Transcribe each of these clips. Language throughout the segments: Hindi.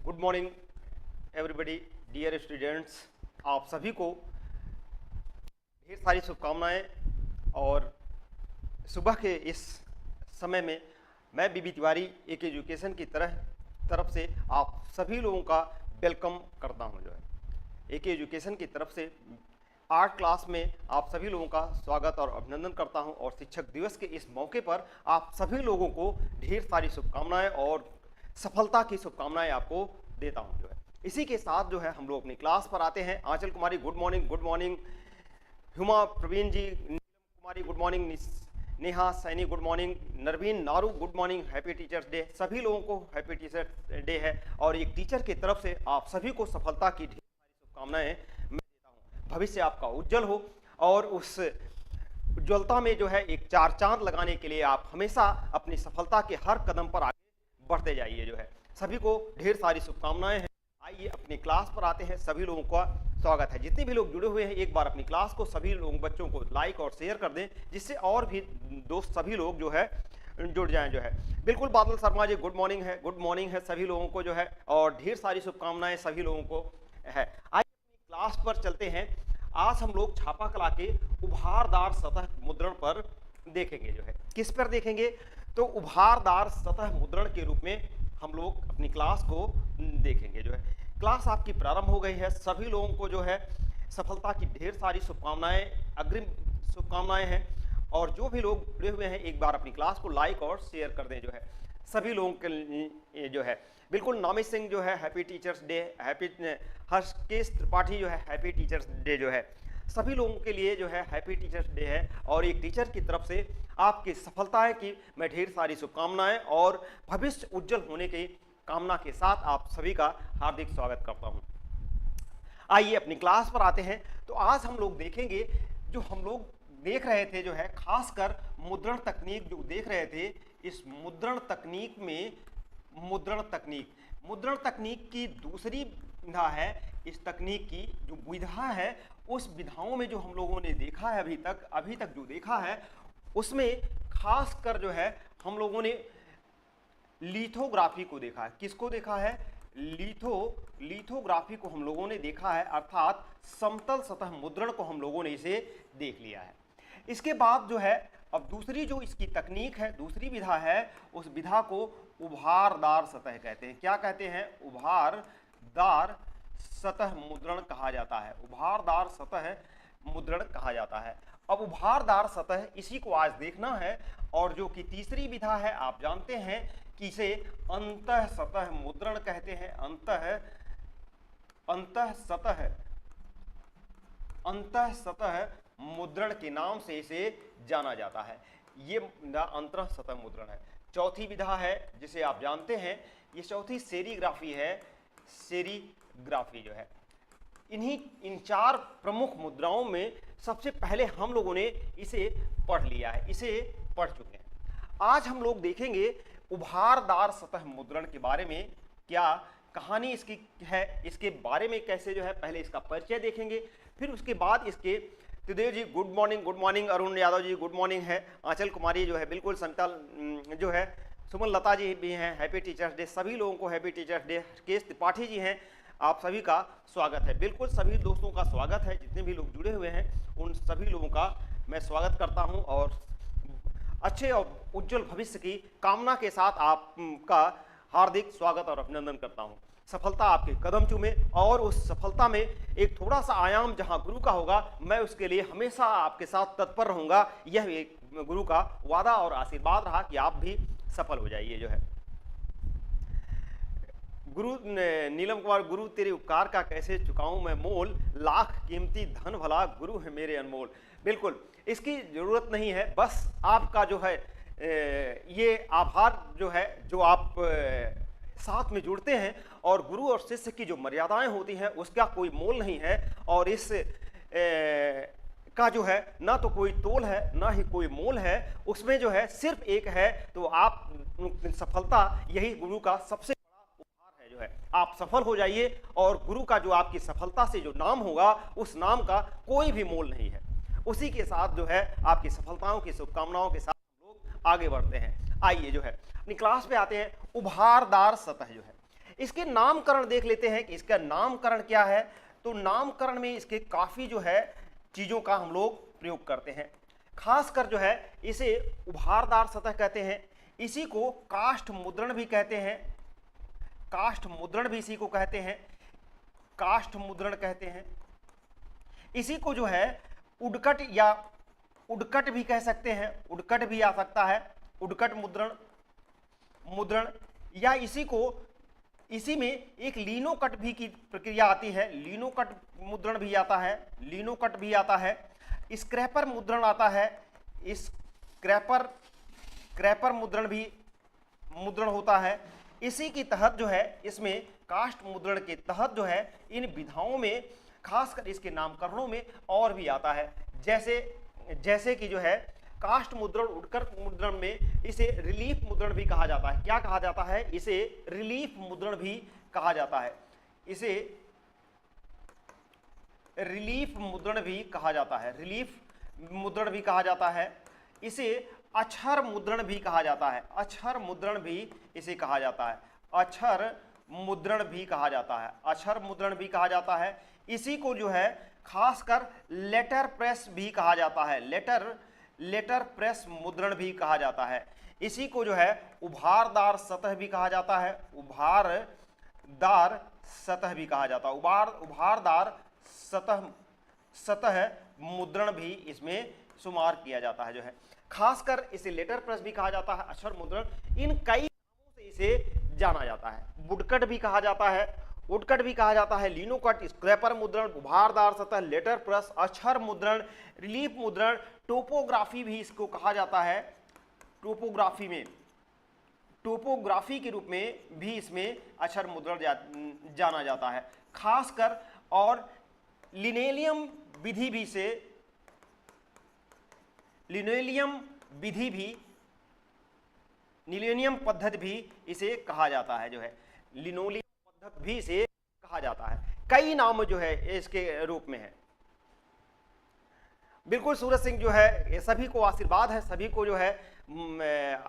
Good morning everybody, dear students. आप सभी को ढेर सारी शुभकामनाएं। और सुबह के इस समय में मैं बीबी तिवारी एक एजुकेशन की तरफ से आप सभी लोगों का वेलकम करता हूं। जो है एक एजुकेशन की तरफ से आर्ट क्लास में आप सभी लोगों का स्वागत और अभिनंदन करता हूं। और शिक्षक दिवस के इस मौके पर आप सभी लोगों को ढेर सारी शुभकामनाएं और सफलता की शुभकामनाएं आपको देता हूं। जो है इसी के साथ जो है हम लोग अपनी क्लास पर आते हैं। Aanchal Kumari good morning, good morning. Huma Praveen ji, Neelam Kumari good morning, Neha Saini good morning, Narveen Naru good morning. Happy teachers day, सभी लोगों को हैप्पी टीचर्स डे है। और एक टीचर की तरफ से आप सभी को सफलता की ढेर सारी शुभकामनाएं मैं देता हूँ। भविष्य आपका उज्जवल हो और उस उज्ज्वलता में जो है एक चार चांद लगाने के लिए आप हमेशा अपनी सफलता के हर कदम पर आगे बढ़ते जाइए। जो है सभी को ढेर सारी शुभकामनाएं हैं। आइए अपनी क्लास पर आते हैं। सभी लोगों का स्वागत है। जितने भी लोग जुड़े हुए हैं एक बार अपनी क्लास को सभी लोग बच्चों को लाइक और शेयर कर दें, जिससे और भी दोस्त सभी लोग जो है जुड़ जाएं। जो है बिल्कुल बादल शर्मा जी गुड मॉर्निंग है, गुड मॉर्निंग है सभी लोगों को। जो है और ढेर सारी शुभकामनाएं सभी लोगों को है। आइए अपनी क्लास पर चलते हैं। आज हम लोग छापा कला के उभारदार सतह मुद्रण पर देखेंगे। जो है किस पर देखेंगे तो उभारदार सतह मुद्रण के रूप में हम लोग अपनी क्लास को देखेंगे। जो है क्लास आपकी प्रारंभ हो गई है। सभी लोगों को जो है सफलता की ढेर सारी शुभकामनाएं, अग्रिम शुभकामनाएं हैं। और जो भी लोग जुड़े हुए हैं एक बार अपनी क्लास को लाइक और शेयर कर दें। जो है सभी लोगों के लिए जो है बिल्कुल नामी सिंह जो है happy teachers day, happy Harshkesh Tripathi जो है हैप्पी टीचर्स डे। जो है सभी लोगों के लिए जो है हैप्पी टीचर्स डे है। और एक टीचर की तरफ से आपकी सफलताएं की मैं ढेर सारी शुभकामनाएं और भविष्य उज्जवल होने की कामना के साथ आप सभी का हार्दिक स्वागत करता हूं। आइए अपनी क्लास पर आते हैं। तो आज हम लोग देखेंगे, जो हम लोग देख रहे थे जो है खासकर मुद्रण तकनीक जो देख रहे थे, इस मुद्रण तकनीक में मुद्रण तकनीक की दूसरी विधा है। इस तकनीक की जो विधा है उस विधाओं में जो हम लोगों ने देखा है अभी तक जो देखा है उसमें खासकर जो है हम लोगों ने लिथोग्राफी को देखा है। किसको देखा है? लिथोग्राफी को हम लोगों ने देखा है, अर्थात समतल सतह मुद्रण को हम लोगों ने इसे देख लिया है। इसके बाद जो है अब दूसरी जो इसकी तकनीक है, दूसरी विधा है, उस विधा को उभारदार सतह कहते हैं। क्या कहते हैं? उभारदार सतह मुद्रण कहा जाता है। उभारदार सतह मुद्रण कहा जाता है। अब उभारदार सतह इसी को आज देखना है। और जो कि तीसरी विधा है आप जानते हैं कि इसे अंतः सतह मुद्रण कहते हैं। अंतः सतह मुद्रण के नाम से इसे जाना जाता है। ये अंतः सतह मुद्रण है। चौथी विधा है जिसे आप जानते हैं, ये चौथी सेरीग्राफी है। सेरीग्राफी जो है इन चार प्रमुख मुद्राओं में सबसे पहले हम लोगों ने इसे पढ़ लिया है, इसे पढ़ चुके हैं। आज हम लोग देखेंगे उभारदार सतह मुद्रण के बारे में क्या कहानी इसकी है, इसके बारे में कैसे जो है पहले इसका परिचय देखेंगे, फिर उसके बाद इसके त्रिदेव जी good morning, Arun Yadav ji good morning है, आंचल कुमारी जो है बिल्कुल, समिता जो है, सुमन लता जी भी हैं, हैप्पी टीचर्स डे, सभी लोगों को हैप्पी टीचर्स डे। केश त्रिपाठी जी हैं, आप सभी का स्वागत है। बिल्कुल सभी दोस्तों का स्वागत है, जितने भी लोग जुड़े हुए हैं उन सभी लोगों का मैं स्वागत करता हूं और अच्छे और उज्जवल भविष्य की कामना के साथ आपका हार्दिक स्वागत और अभिनंदन करता हूं। सफलता आपके कदम चूमे और उस सफलता में एक थोड़ा सा आयाम जहां गुरु का होगा, मैं उसके लिए हमेशा आपके साथ तत्पर रहूंगा। यह एक गुरु का वादा और आशीर्वाद रहा कि आप भी सफल हो जाइए। जो है गुरु नीलम कुमार, गुरु तेरे उपकार का कैसे चुकाऊं मैं मोल, लाख कीमती धन भला गुरु है मेरे अनमोल। बिल्कुल इसकी जरूरत नहीं है, बस आपका जो है ये आभार जो है, जो आप साथ में जुड़ते हैं और गुरु और शिष्य की जो मर्यादाएं होती हैं उसका कोई मोल नहीं है। और इस का जो है ना तो कोई तोल है ना ही कोई मोल है, उसमें जो है सिर्फ एक है, तो आप सफलता यही गुरु का सबसे बड़ा उपहार है। जो है आप सफल हो जाइए और गुरु का जो आपकी सफलता से जो नाम होगा उस नाम का कोई भी मोल नहीं है। उसी के साथ जो है आपकी सफलताओं की शुभकामनाओं के साथ हम लोग आगे बढ़ते हैं। आइए जो है अपनी क्लास पे आते हैं। उभारदार सतह जो है इसके नामकरण देख लेते हैं कि इसका नामकरण क्या है। तो नामकरण में इसके काफ़ी जो है चीज़ों का हम लोग प्रयोग करते हैं। खासकर जो है इसे उभारदार सतह कहते हैं, इसी को काष्ठ मुद्रण भी कहते हैं, काष्ठ मुद्रण भी इसी को कहते हैं, काष्ठ मुद्रण कहते हैं। इसी को जो है उडकट या उडकट भी कह सकते हैं, उडकट भी आ सकता है, उडकट मुद्रण, मुद्रण, या इसी में एक लीनोकट भी की प्रक्रिया आती है, लीनोकट मुद्रण भी आता है, लीनोकट भी आता है, स्क्रैपर मुद्रण आता है, स्क्रैपर मुद्रण भी मुद्रण होता है। इसी के तहत जो है इसमें काष्ठ मुद्रण के तहत जो है इन विधाओं में खासकर इसके नामकरणों में और भी आता है, जैसे कि जो है काष्ठ मुद्रण, उडकट मुद्रण में इसे रिलीफ मुद्रण भी कहा जाता है। क्या कहा जाता है? इसे रिलीफ मुद्रण भी कहा जाता है, इसे रिलीफ मुद्रण भी कहा जाता है, रिलीफ मुद्रण भी कहा जाता है। इसे अक्षर मुद्रण भी कहा जाता है, अक्षर मुद्रण भी इसे कहा जाता है, अक्षर मुद्रण भी कहा जाता है, अक्षर मुद्रण भी कहा जाता है। इसी को जो है खासकर लेटर प्रेस भी कहा जाता है, लेटर प्रेस मुद्रण भी कहा जाता है। इसी को जो है उभारदार सतह भी कहा जाता है, उभारदार सतह भी कहा जाता है, उभारदार सतह मुद्रण भी इसमें शुमार किया जाता है। जो है खासकर इसे लेटर प्रेस भी कहा जाता है, अक्षर मुद्रण, इन कई नामों से इसे जाना जाता है। वुडकट भी कहा जाता है, वुडकट भी कहा जाता है, लीनोकट, स्क्रैपर मुद्रण, उभारदार सतह, लेटर प्रेस, अक्षर मुद्रण, रिलीफ मुद्रण, टोपोग्राफी भी इसको कहा जाता है। टोपोग्राफी में, टोपोग्राफी के रूप में भी इसमें अक्षर मुद्रण जाना जाता है खासकर। और लिनोलियम विधि भी से, लिनोलियम विधि भी, लिनोलियम पद्धति भी इसे कहा जाता है। जो है लिनोलियम पद्धति भी इसे कहा जाता है, कई नाम जो है इसके रूप में है। बिल्कुल सूरज सिंह जो है ये सभी को आशीर्वाद है, सभी को जो है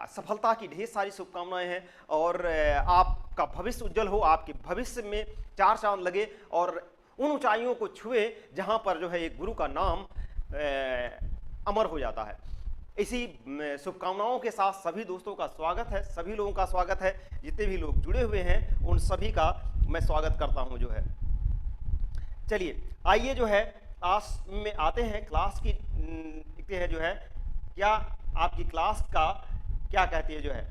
सफलता की ढेर सारी शुभकामनाएं हैं और आपका भविष्य उज्जवल हो, आपके भविष्य में चार चांद लगे और उन ऊंचाइयों को छुए जहां पर जो है एक गुरु का नाम अमर हो जाता है। इसी शुभकामनाओं के साथ सभी दोस्तों का स्वागत है, सभी लोगों का स्वागत है, जितने भी लोग जुड़े हुए हैं उन सभी का मैं स्वागत करता हूं। जो है चलिए आइए जो है क्लास में आते हैं, क्लास की देखते हैं जो है क्या आपकी क्लास का क्या कहती है। जो है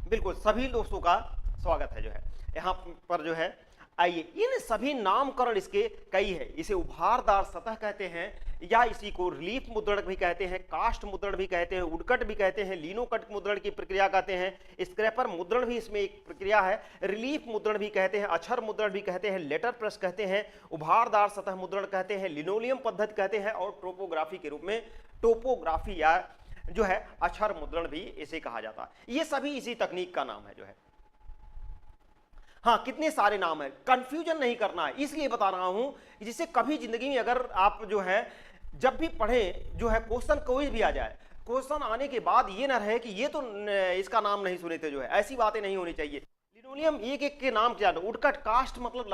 बिल्कुल सभी दोस्तों का स्वागत है। जो है यहाँ पर जो है आइए, इन सभी नामकरण इसके कई है। इसे उभारदार सतह कहते हैं या इसी को रिलीफ मुद्रण भी कहते हैं, काष्ठ मुद्रण भी कहते हैं, उडकट भी कहते हैं, लीनोकट मुद्रण की प्रक्रिया कहते हैं, स्क्रैपर मुद्रण भी इसमें एक प्रक्रिया है, रिलीफ मुद्रण भी कहते हैं, अक्षर मुद्रण भी कहते हैं, लेटर प्रेस कहते हैं, उभारदार सतह मुद्रण कहते हैं, लिनोलियम पद्धति कहते हैं और टोपोग्राफी के रूप में टोपोग्राफी या जो है अक्षर मुद्रण भी इसे कहा जाता है। ये सभी इसी तकनीक का नाम है। जो है हाँ, कितने सारे नाम है, कंफ्यूजन नहीं करना है, इसलिए बता रहा हूं जिससे कभी जिंदगी में अगर आप जो है जब भी पढ़ें जो है क्वेश्चन कोई भी आ जाए, क्वेश्चन आने के बाद ये ना रहे कि ये तो इसका नाम नहीं सुने थे। जो है ऐसी बातें नहीं होनी चाहिए। लिनोलियम एक एक के नाम क्या, उडकट, काष्ठ मतलब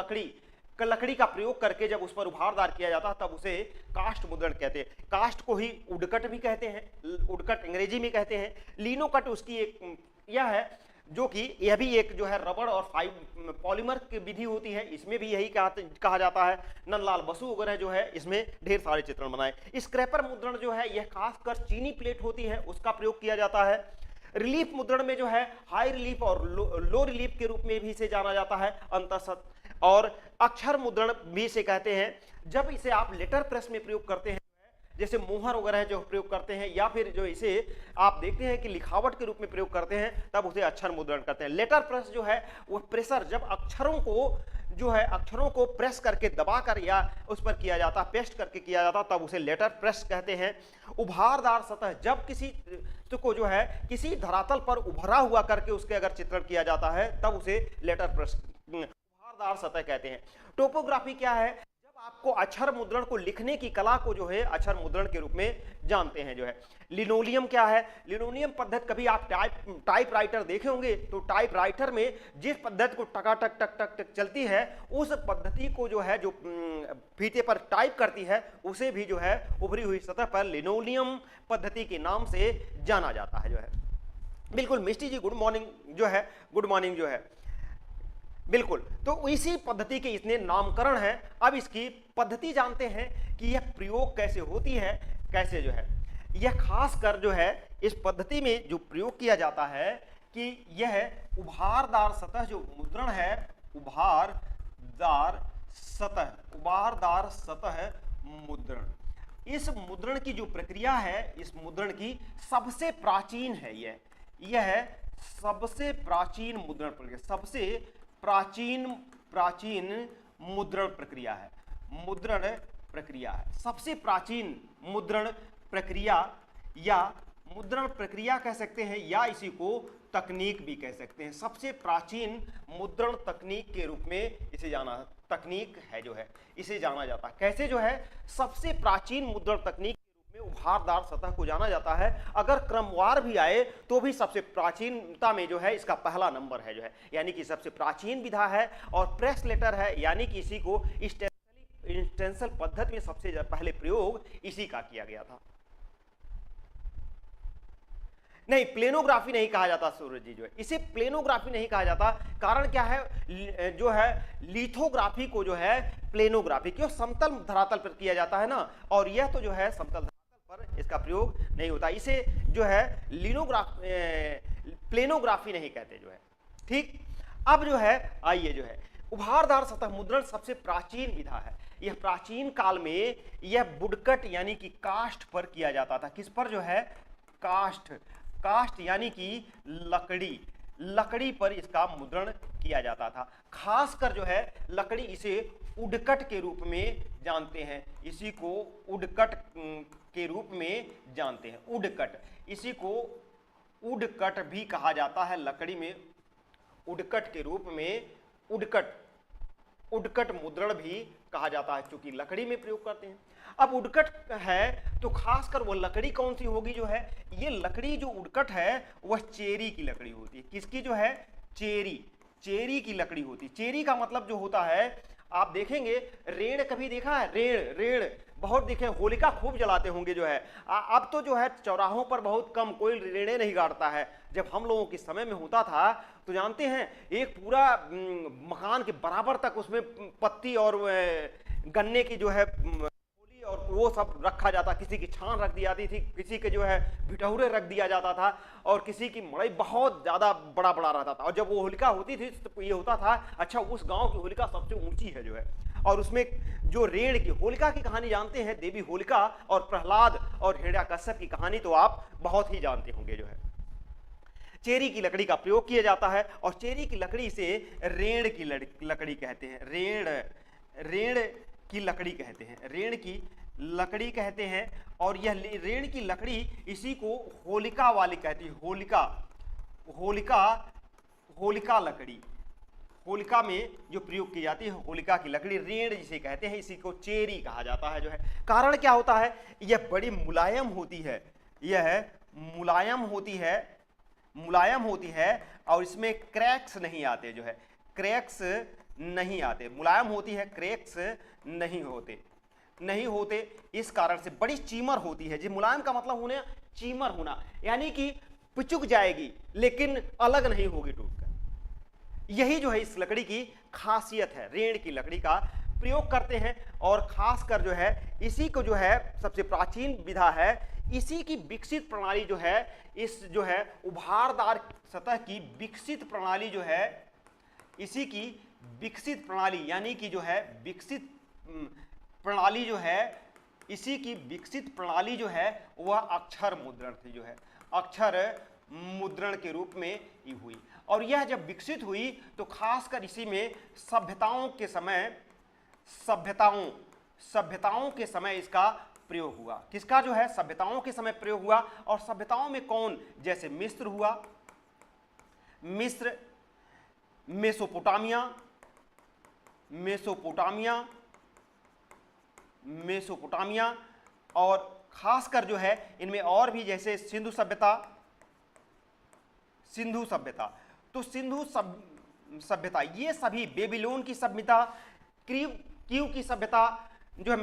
लकड़ी का प्रयोग करके जब उस पर उभारदार किया जाता तब उसे काष्ठ मुद्रण कहते हैं। काष्ठ को ही उडकट भी कहते हैं, उडकट अंग्रेजी में कहते हैं। लीनोकट उसकी एक यह है जो कि यह भी एक जो है रबड़ और पॉलीमर की विधि होती है, इसमें भी यही कहा जाता है। नंदलाल बसु वगैरह जो है इसमें ढेर सारे चित्रण बनाए। स्क्रैपर मुद्रण जो है यह खासकर चीनी प्लेट होती है उसका प्रयोग किया जाता है। रिलीफ मुद्रण में जो है हाई रिलीफ और लो रिलीफ के रूप में भी इसे जाना जाता है अंतःसत। और अक्षर मुद्रण भी इसे कहते हैं जब इसे आप लेटर प्रेस में प्रयोग करते हैं, जैसे मोहर वगैरह जो प्रयोग करते हैं, या फिर जो इसे आप देखते हैं कि लिखावट के रूप में प्रयोग करते हैं तब उसे अक्षर मुद्रण करते हैं। लेटर प्रेस जो है वो प्रेशर जब अक्षरों को प्रेस करके दबाकर या उस पर किया जाता, पेस्ट करके किया जाता तब उसे लेटर प्रेस कहते हैं। उभारदार सतह जब किसी को जो है किसी धरातल पर उभरा हुआ करके उसके अगर चित्रण किया जाता है तब उसे लेटर प्रेस उभारदार सतह कहते हैं। टोपोग्राफी क्या है, जब आपको अक्षर मुद्रण को लिखने की कला को जो है अक्षर मुद्रण के रूप में जानते हैं जो है। लिनोलियम क्या है? लिनोलियम पद्धति कभी आप टाइप राइटर देखे होंगे तो टाइप राइटर में जिस पद्धति को टकाटक टक टक टक चलती है उस पद्धति को जो है जो फीते पर टाइप करती है उसे भी जो है उभरी हुई सतह पर लिनोलियम पद्धति के नाम से जाना जाता है जो है। बिल्कुल मिष्टी जी गुड मॉर्निंग जो है, गुड मॉर्निंग जो है, बिल्कुल। तो इसी पद्धति के इसने नामकरण है। अब इसकी पद्धति जानते हैं कि यह प्रयोग कैसे होती है, कैसे जो है यह खासकर जो है इस पद्धति में जो प्रयोग किया जाता है कि यह उभारदार सतह जो मुद्रण है, उभारदार सतह मुद्रण, इस मुद्रण की जो प्रक्रिया है, इस मुद्रण की सबसे प्राचीन है यह सबसे प्राचीन मुद्रण प्रक्रिया, सबसे प्राचीन मुद्रण प्रक्रिया है, मुद्रण प्रक्रिया है, सबसे प्राचीन मुद्रण प्रक्रिया या मुद्रण प्रक्रिया कह सकते हैं या इसी को तकनीक भी कह सकते हैं। सबसे प्राचीन मुद्रण तकनीक के रूप में इसे जाना तकनीक है जो है इसे जाना जाता है। कैसे जो है सबसे प्राचीन मुद्रण तकनीक के रूप में उभारदार सतह को जाना जाता है। अगर क्रमवार भी आए तो भी सबसे प्राचीनता में जो है इसका पहला नंबर है जो है, यानी कि सबसे प्राचीन विधा है। और प्रेस लेटर है, यानी कि इसी को इंस्टेंसल पद्धति में सबसे पहले प्रयोग इसी का किया गया था। नहीं, प्लेनोग्राफी नहीं कहा जाता सूरज जी जो है, इसे प्लेनोग्राफी नहीं कहा जाता। कारण क्या है जो है लिथोग्राफी को जो है प्लेनोग्राफी क्यों समतल धरातल पर किया जाता है ना, और यह तो जो है समतल धरातल पर इसका प्रयोग नहीं होता, इसे जो है प्लेनोग्राफी नहीं कहते जो है। ठीक, अब जो है आइए जो है उभारदार सतह मुद्रण सबसे प्राचीन विधा है। यह प्राचीन काल में यह वुडकट यानी कि काष्ठ पर किया जाता था। किस पर जो है? काष्ठ यानी कि लकड़ी पर इसका मुद्रण किया जाता था। खासकर जो है लकड़ी, इसे उडकट के रूप में जानते हैं, इसी को उडकट के रूप में जानते हैं। उडकट, इसी को उडकट भी कहा जाता है। लकड़ी में उडकट के रूप में उडकट मुद्रण भी कहा जाता है, क्योंकि लकड़ी में प्रयोग करते हैं। अब उडकट है तो खासकर वो लकड़ी कौन सी होगी जो है, ये लकड़ी जो उडकट है वह चेरी की लकड़ी होती है। किसकी जो है? चेरी की लकड़ी होती है। चेरी का मतलब जो होता है, आप देखेंगे रेड़ कभी देखा है? रेड़ बहुत देखे, होलिका खूब जलाते होंगे जो है। अब तो जो है चौराहों पर बहुत कम, कोई रेड़े नहीं गाड़ता है। जब हम लोगों के समय में होता था तो जानते हैं एक पूरा मकान के बराबर तक उसमें पत्ती और गन्ने की जो है होली और वो सब रखा जाता। किसी की छान रख दी जाती थी, किसी के जो है भिटौरे रख दिया जाता था, और किसी की मड़ई बहुत ज्यादा बड़ा रहता था। और जब वो होलिका होती थी तो ये होता था, अच्छा उस गांव की होलिका सबसे ऊंची है जो है। और उसमें जो रेड़ की होलिका की कहानी जानते हैं, देवी होलिका और प्रहलाद और हिरण्याकश्यप की कहानी तो आप बहुत ही जानते होंगे जो है। चेरी की लकड़ी का प्रयोग किया जाता है, और चेरी की लकड़ी से रेड़ की लकड़ी कहते हैं। रेड़ की लकड़ी कहते हैं, रेड़ की लकड़ी कहते हैं। और यह रेड़ की लकड़ी इसी को होलिका वाली कहती है। होलिका लकड़ी, होलिका में जो प्रयोग की जाती है होलिका की लकड़ी, रेड़ जिसे कहते हैं, इसी को चेरी कहा जाता है जो है। कारण क्या होता है? यह बड़ी मुलायम होती है, यह मुलायम होती है और इसमें क्रैक्स नहीं आते जो है, क्रैक्स नहीं आते, मुलायम होती है, क्रैक्स नहीं होते। इस कारण से बड़ी चीमर होती है। जी, मुलायम का मतलब होने चीमर होना, यानी कि पिचुक जाएगी लेकिन अलग नहीं होगी टूटकर। यही जो है इस लकड़ी की खासियत है। रेड़ की लकड़ी का प्रयोग करते हैं, और खासकर जो है इसी को जो है सबसे प्राचीन विधा है। इसी की विकसित प्रणाली जो है, इस जो है उभारदार सतह की विकसित प्रणाली जो है, इसी की विकसित प्रणाली यानी कि जो है विकसित प्रणाली जो है, इसी की विकसित प्रणाली जो है वह अक्षर मुद्रण थी जो है, अक्षर मुद्रण के रूप में ही हुई। और यह जब विकसित हुई तो खासकर इसी में सभ्यताओं के समय इसका प्रयोग हुआ। किसका जो है? सभ्यताओं के समय प्रयोग हुआ। और सभ्यताओं में कौन? जैसे मिस्र हुआ, मेसोपोटामिया, मेसोपोटामिया, और खासकर जो है इनमें और भी जैसे सिंधु सभ्यता, तो सिंधु सभ्यता, ये सभी, बेबीलोन की सभ्यता, कीव की सभ्यता, जो है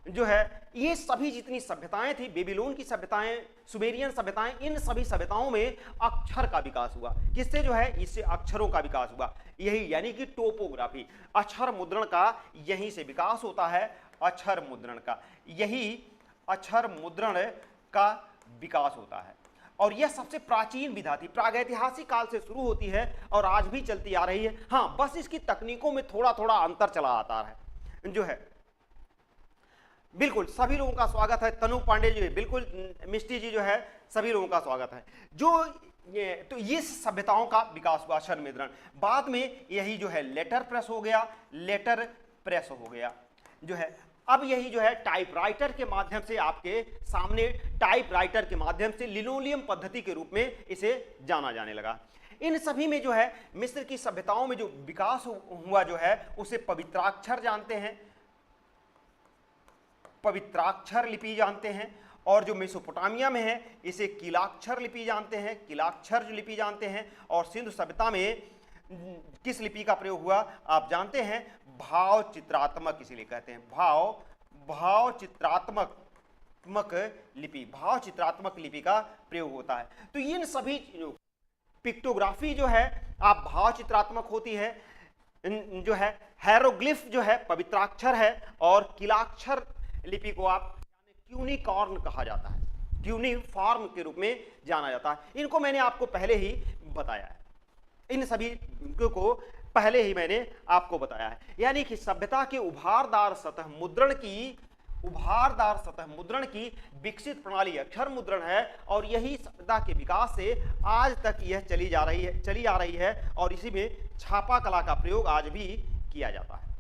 जो है, ये सभी जितनी सभ्यताएं थी, बेबीलोन की सभ्यताएं, सुमेरियन सभ्यताएं, इन सभी सभ्यताओं में अक्षर का विकास हुआ। किससे जो है, इससे अक्षरों का विकास हुआ। यही यानी कि टोपोग्राफी, अक्षर मुद्रण का यहीं से विकास होता है। अक्षर मुद्रण का, यही अक्षर मुद्रण का विकास होता है। और यह सबसे प्राचीन विधा थी, प्रागैतिहासिक काल से शुरू होती है और आज भी चलती आ रही है। हाँ, बस इसकी तकनीकों में थोड़ा थोड़ा अंतर चला आता है जो है। बिल्कुल सभी लोगों का स्वागत है। तनु पांडे जी, बिल्कुल मिष्टी जी, जो है सभी लोगों का स्वागत है। तो ये सभ्यताओं का विकास हुआ, अक्षर मुद्रण। बाद में यही जो है लेटर प्रेस हो गया, जो है। अब यही जो है टाइपराइटर के माध्यम से, आपके सामने टाइपराइटर के माध्यम से लिनोलियम पद्धति के रूप में इसे जाना जाने लगा। इन सभी में जो है मिस्र की सभ्यताओं में जो विकास हुआ जो है, उसे पवित्राक्षर जानते हैं, पवित्राक्षर लिपि जानते हैं। और जो मेसोपोटामिया में है, इसे कीलाक्षर लिपि जानते हैं, कीलाक्षर लिपि जानते हैं। और सिंधु सभ्यता में किस लिपि का प्रयोग हुआ आप जानते हैं, भाव चित्रात्मक, इसीलिए कहते हैं भाव चित्रात्मक लिपि का प्रयोग होता है। तो इन सभी पिक्टोग्राफी जो है आप भाव चित्रात्मक होती है, जो है हेरोग्लिफ जो है पवित्राक्षर है, और किलाक्षर लिपि को आप क्यूनिकॉर्न कहा जाता है, क्यूनिफॉर्म के रूप में जाना जाता है। इनको मैंने आपको पहले ही बताया है, इन सभी को पहले ही मैंने आपको बताया है। यानी कि सभ्यता के उभारदार सतह मुद्रण की विकसित प्रणाली अक्षर मुद्रण है। और यही सभ्यता के विकास से आज तक यह चली आ रही है और इसी में छापा कला का प्रयोग आज भी किया जाता है।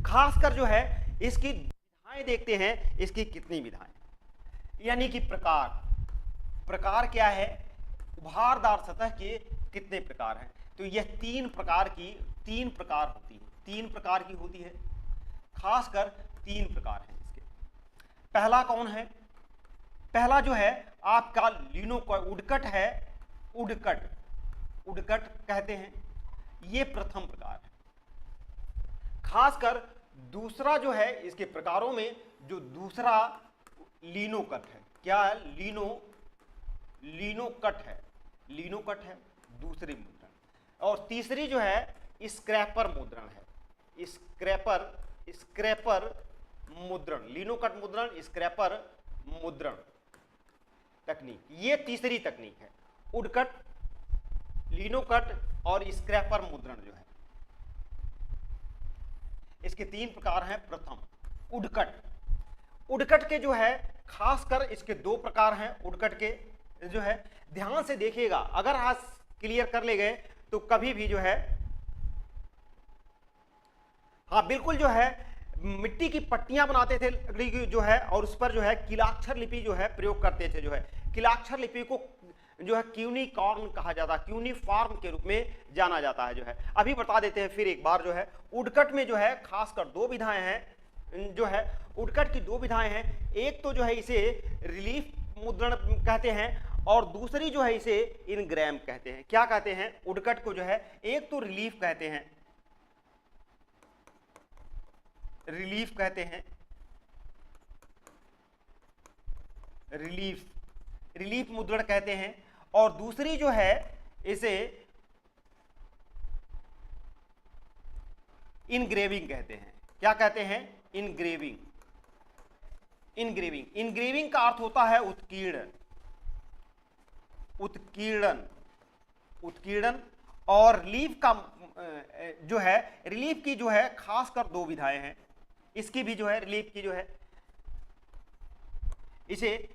खासकर जो है इसकी विधाएं देखते हैं, इसकी कितनी विधाएं, यानी कि प्रकार क्या है, उभारदार सतह के कितने प्रकार हैं। तो यह तीन प्रकार की होती है, खासकर 3 प्रकार हैं इसके। पहला कौन है, पहला जो है आपका लिनो का उडकट है, उडकट कहते हैं, ये प्रथम प्रकार है। खासकर दूसरा जो है इसके प्रकारों में, जो दूसरा लीनोकट है, क्या है, लीनोकट है दूसरी मुद्रण। और तीसरी जो है स्क्रैपर मुद्रण है, स्क्रैपर मुद्रण, लीनोकट मुद्रण, स्क्रैपर मुद्रण तकनीक, ये तीसरी तकनीक है। उडकट, लीनोकट और स्क्रैपर मुद्रण जो है, इसके 3 प्रकार हैं। प्रथम उडकट के जो है खासकर इसके 2 प्रकार हैं। उडकट के जो है ध्यान से देखिएगा, अगर आज क्लियर कर ले गए तो कभी भी जो है, हाँ बिल्कुल जो है मिट्टी की पट्टियां बनाते थे लकड़ी की जो है, और उस पर जो है किलाक्षर लिपि जो है प्रयोग करते थे। जो है किलाक्षर लिपि को जो है क्यूनिकॉर्न कहा जाता है, क्यूनिफॉर्म के रूप में जाना जाता है। जो है अभी बता देते हैं फिर एक बार। जो है उडकट में जो है खासकर 2 विधाएं हैं, जो है उडकट की 2 विधाएं हैं। एक तो जो है इसे रिलीफ मुद्रण कहते हैं, और दूसरी जो है इसे इनग्रैम कहते हैं। क्या कहते हैं, उडकट को जो है एक तो रिलीफ कहते हैं, रिलीफ मुद्रण कहते हैं, और दूसरी जो है इसे इनग्रेविंग कहते हैं। क्या कहते हैं, इनग्रेविंग का अर्थ होता है उत्कीर्णन। और रिलीफ का जो है, रिलीफ की जो है खासकर 2 विधाएं हैं। इसकी भी जो है रिलीफ की जो है, इसे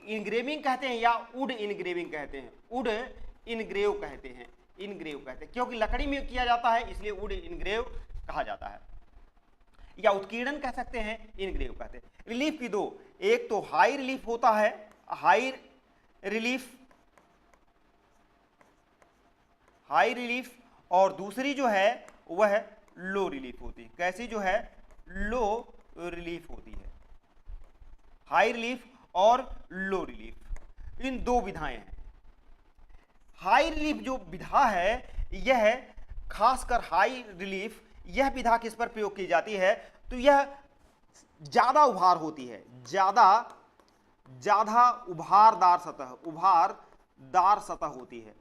इनग्रेविंग कहते हैं या वुड इनग्रेविंग कहते हैं, वुड इनग्रेव कहते हैं, क्योंकि लकड़ी में किया जाता है इसलिए वुड इनग्रेव कहा जाता है, या उत्कीर्णन कह सकते हैं, इनग्रेव कहते हैं। रिलीफ की 2, एक तो हाई रिलीफ होता है, हाई रिलीफ, और दूसरी जो है वह लो रिलीफ होती है। कैसी जो है, लो रिलीफ होती है। हाई रिलीफ और लो रिलीफ, इन दो विधाएं हैं। हाई रिलीफ जो विधा है, यह खासकर हाई रिलीफ, यह विधा किस पर प्रयोग की जाती है, तो यह ज्यादा उभार होती है, ज्यादा उभारदार सतह होती है,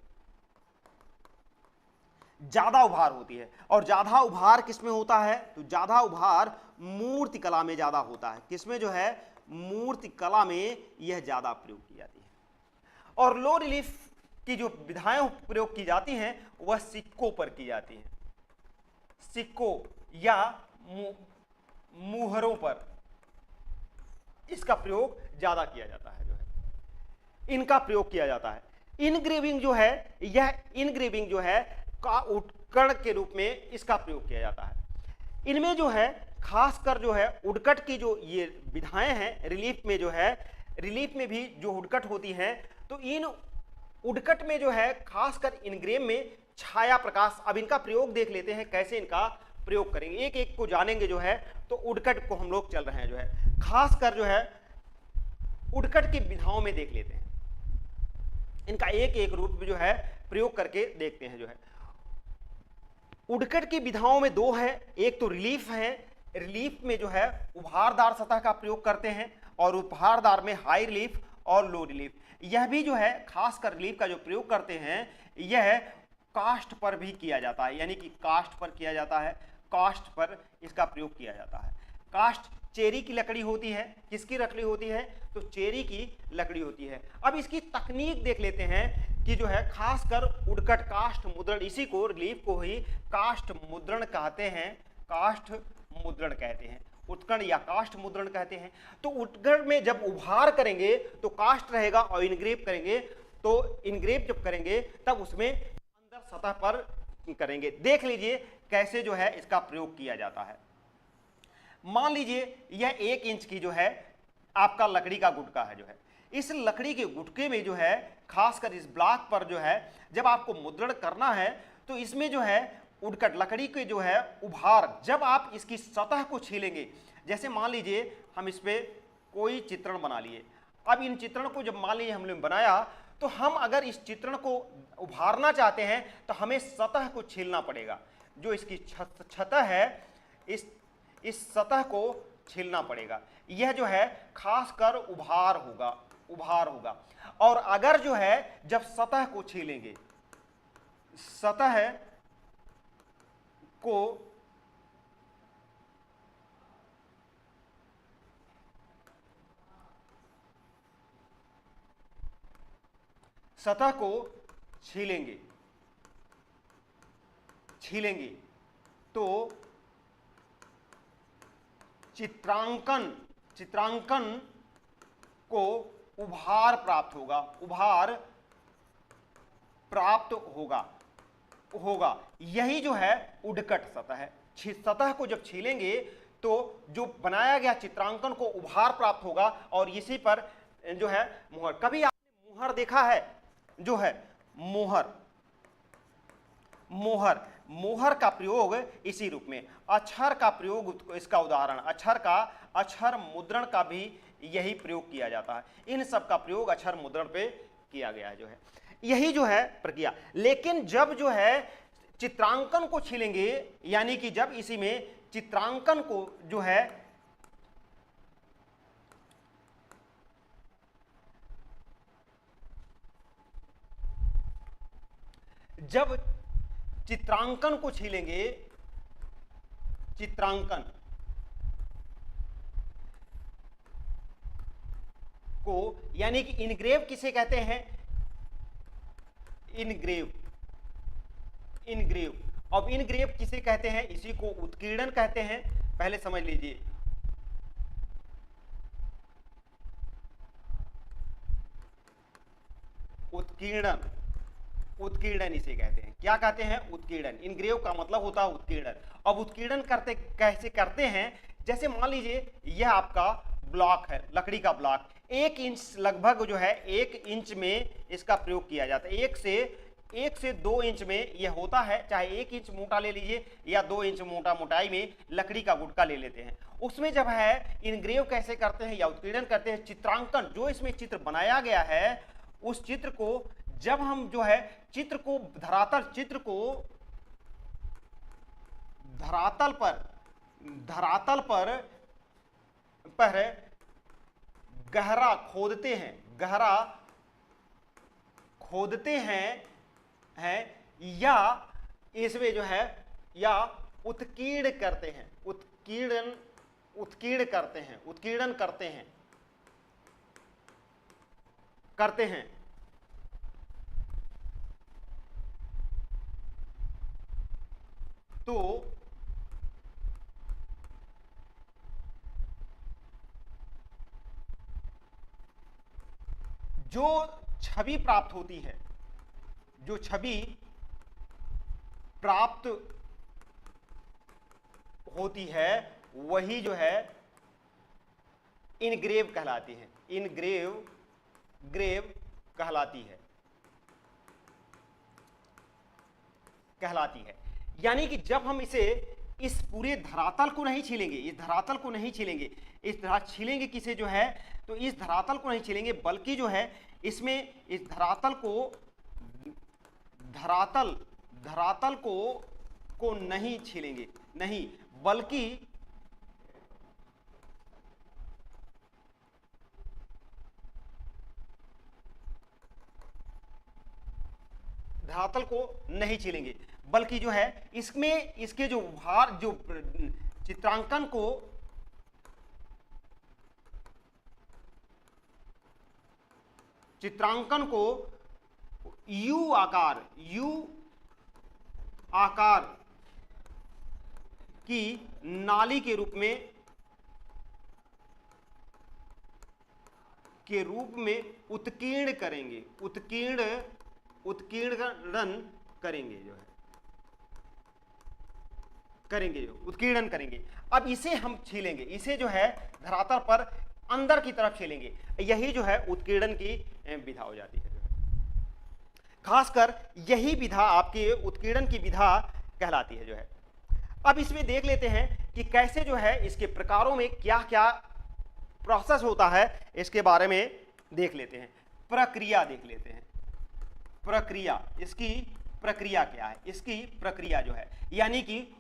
ज्यादा उभार होती है। और ज्यादा उभार किसमें होता है, तो ज्यादा उभार मूर्तिकला में ज्यादा होता है। किसमें जो है, मूर्तिकला में यह ज्यादा प्रयोग की जाती है। और लो रिलीफ की जो विधाएं प्रयोग की जाती हैं वह सिक्कों पर की जाती हैं, सिक्कों या मुहरों पर इसका प्रयोग ज्यादा किया जाता है, जो है इनका प्रयोग किया जाता है। इनग्रेविंग जो है, यह इनग्रेविंग जो है का उत्करण के रूप में इसका प्रयोग किया जाता है। इनमें जो है खासकर जो है उडकट की जो ये विधाएं हैं, रिलीफ में जो है, रिलीफ में भी जो उडकट होती हैं, तो इन उडकट में जो है खासकर इनग्रेव में छाया प्रकाश, अब इनका प्रयोग देख लेते हैं कैसे इनका प्रयोग करेंगे, एक एक को जानेंगे जो है। तो उडकट को हम लोग चल रहे हैं जो है, खासकर जो है उडकट की विधाओं में देख लेते हैं, इनका एक एक रूप जो है प्रयोग करके देखते हैं जो है। उडकट की विधाओं में दो है, एक तो रिलीफ है, रिलीफ में जो है उभारदार सतह का प्रयोग करते हैं, और उभारदार में हाई रिलीफ और लो रिलीफ। यह भी जो है खासकर रिलीफ का जो प्रयोग करते हैं यह कास्ट पर भी किया जाता है, यानी कि कास्ट पर किया जाता है, कास्ट पर इसका प्रयोग किया जाता है। कास्ट चेरी की लकड़ी होती है, किसकी लकड़ी होती है, तो चेरी की लकड़ी होती है। अब इसकी तकनीक देख लेते हैं कि जो है खासकर उडकट कास्ट मुद्रण, इसी को रिलीफ को ही कास्ट मुद्रण कहते हैं, कास्ट मुद्रण कहते हैं, उत्कर्ण या कास्ट मुद्रण कहते हैं। तो उत्कर्ण में जब उभार करेंगे तो कास्ट रहेगा, और इनग्रेव करेंगे तो इनग्रेव जब करेंगे तब उसमें अंदर सतह पर करेंगे। देख लीजिए कैसे जो है इसका प्रयोग किया जाता है। मान लीजिए यह 1 इंच की जो है आपका लकड़ी का गुटका है जो है, इस लकड़ी के गुटके में जो है खासकर इस ब्लॉक पर जो है जब आपको मुद्रण करना है तो इसमें जो है उडकट लकड़ी के जो है उभार, जब आप इसकी सतह को छीलेंगे, जैसे मान लीजिए हम इस पे कोई चित्रण बना लिए, अब इन चित्रण को जब मान लीजिए हमने बनाया तो हम अगर इस चित्रण को उभारना चाहते हैं तो हमें सतह को छीलना पड़ेगा, जो इसकी सतह है इस सतह को छीलना पड़ेगा। यह जो है खासकर उभार होगा। और अगर जो है जब सतह को छीलेंगे, सतह को छीलेंगे तो चित्रांकन को उभार प्राप्त होगा। यही जो है उडकट सतह है। सतह को जब छीलेंगे तो जो बनाया गया चित्रांकन को उभार प्राप्त होगा, और इसी पर जो है मुहर, कभी आपने मुहर देखा है, जो है मोहर का प्रयोग इसी रूप में, अक्षर का प्रयोग, इसका उदाहरण अक्षर मुद्रण का भी यही प्रयोग किया जाता है। इन सब का प्रयोग अक्षर मुद्रण पे किया गया है जो है, यही जो है प्रक्रिया। लेकिन जब जो है चित्रांकन को छीलेंगे, यानी कि जब इसी में चित्रांकन को जो है जब चित्रांकन को छीलेंगे, चित्रांकन को, यानी कि इनग्रेव किसे कहते हैं, इनग्रेव। अब इनग्रेव किसे कहते हैं, इसी को उत्कीर्णन कहते हैं। पहले समझ लीजिए, उत्कीर्णन इसे कहते हैं। क्या कहते हैं, उत्कीर्णन। इनग्रेव का मतलब होता है उत्कीर्णन। अब उत्कीर्णन कैसे करते हैं, जैसे मान लीजिए यह आपका ब्लॉक है, लकड़ी का ब्लॉक, 1 इंच लगभग जो है 1 इंच में इसका प्रयोग किया जाता है, 1 से 1 से 2 इंच में यह होता है, चाहे 1 इंच मोटा ले लीजिए या 2 इंच मोटा मोटाई में लकड़ी का गुटका ले लेते हैं। उसमें जब है इनग्रेव कैसे करते हैं या उत्कीर्णन करते हैं, चित्रांकन जो इसमें चित्र बनाया गया है उस चित्र को जब हम जो है चित्र को धरातल पर गहरा खोदते हैं या इसमें जो है या उत्कीर्ण करते हैं, उत्कीर्ण करते हैं तो जो छवि प्राप्त होती है, जो छवि प्राप्त होती है वही जो है इनग्रेव कहलाती है, ग्रेव कहलाती है। यानी कि जब हम इस पूरे धरातल को नहीं छीलेंगे, छीलेंगे किसे जो है, तो इस धरातल को नहीं छीलेंगे बल्कि जो है इसमें इस धरातल को नहीं छीलेंगे, नहीं बल्कि धरातल को नहीं छीलेंगे बल्कि जो है इसमें इसके जो भार जो चित्रांकन को यू आकार की नाली के रूप में उत्कीर्ण करेंगे, उत्कीर्णन करेंगे। अब इसे हम छीलेंगे, इसे जो है धरातल पर अंदर की तरफ छीलेंगे, यही जो है उत्कीर्णन की विधा हो जाती है। खासकर यही विधा आपकी उत्कीर्णन की विधा कहलाती है जो है। अब इसमें देख लेते हैं कि कैसे जो है इसके प्रकारों में क्या क्या प्रोसेस होता है, इसके बारे में देख लेते हैं। प्रक्रिया देख लेते हैं, प्रक्रिया, इसकी प्रक्रिया क्या है, इसकी प्रक्रिया जो है यानी कि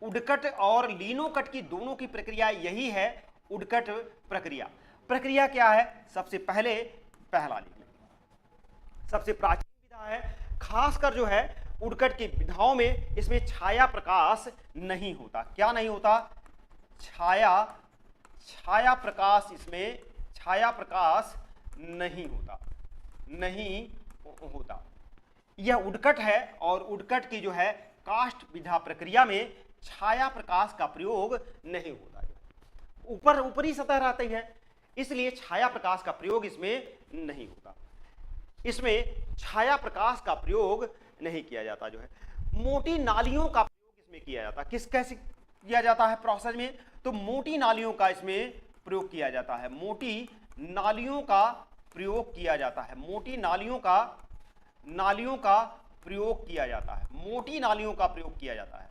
उडकट और लिनोकट की दोनों की प्रक्रिया यही है, उडकट प्रक्रिया। प्रक्रिया क्या है, सबसे पहला लिख लेंगे, सबसे प्राचीन विधा है। खासकर जो है उडकट की विधाओं में इसमें छाया प्रकाश नहीं होता। क्या नहीं होता, छाया प्रकाश, इसमें छाया प्रकाश नहीं होता। यह उडकट है और उडकट की जो है काष्ठ विधा प्रक्रिया में छाया प्रकाश का प्रयोग नहीं होता, ऊपरी सतह रहती है, इसलिए छाया प्रकाश का प्रयोग इसमें नहीं होता, इसमें छाया प्रकाश का प्रयोग नहीं किया जाता जो है। मोटी नालियों का प्रयोग इसमें किया जाता है। कैसे किया जाता है प्रोसेस में, तो मोटी नालियों का इसमें प्रयोग किया जाता है, मोटी नालियों का प्रयोग किया जाता है, मोटी नालियों का प्रयोग किया जाता है, मोटी नालियों का प्रयोग किया जाता है।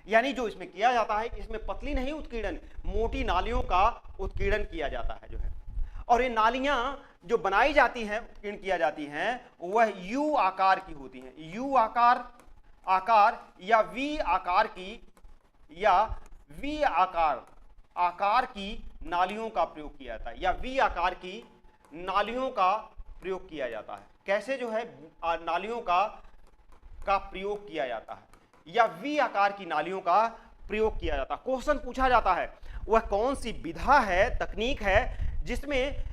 यानी जो इसमें किया जाता है, इसमें पतली नहीं उत्कीर्णन, मोटी नालियों का उत्कीर्णन किया जाता है जो है। और ये नालियां जो बनाई जाती हैं, उत्कीर्ण किया जाती हैं, वह यू आकार की होती हैं, यू आकार या वी आकार की नालियों का प्रयोग किया जाता है, या वी आकार की नालियों का प्रयोग किया जाता है। कैसे जो है नालियों का प्रयोग किया जाता है या वी आकार की नालियों का प्रयोग किया जाता है। क्वेश्चन पूछा जाता है वह कौन सी विधा है, तकनीक है जिसमें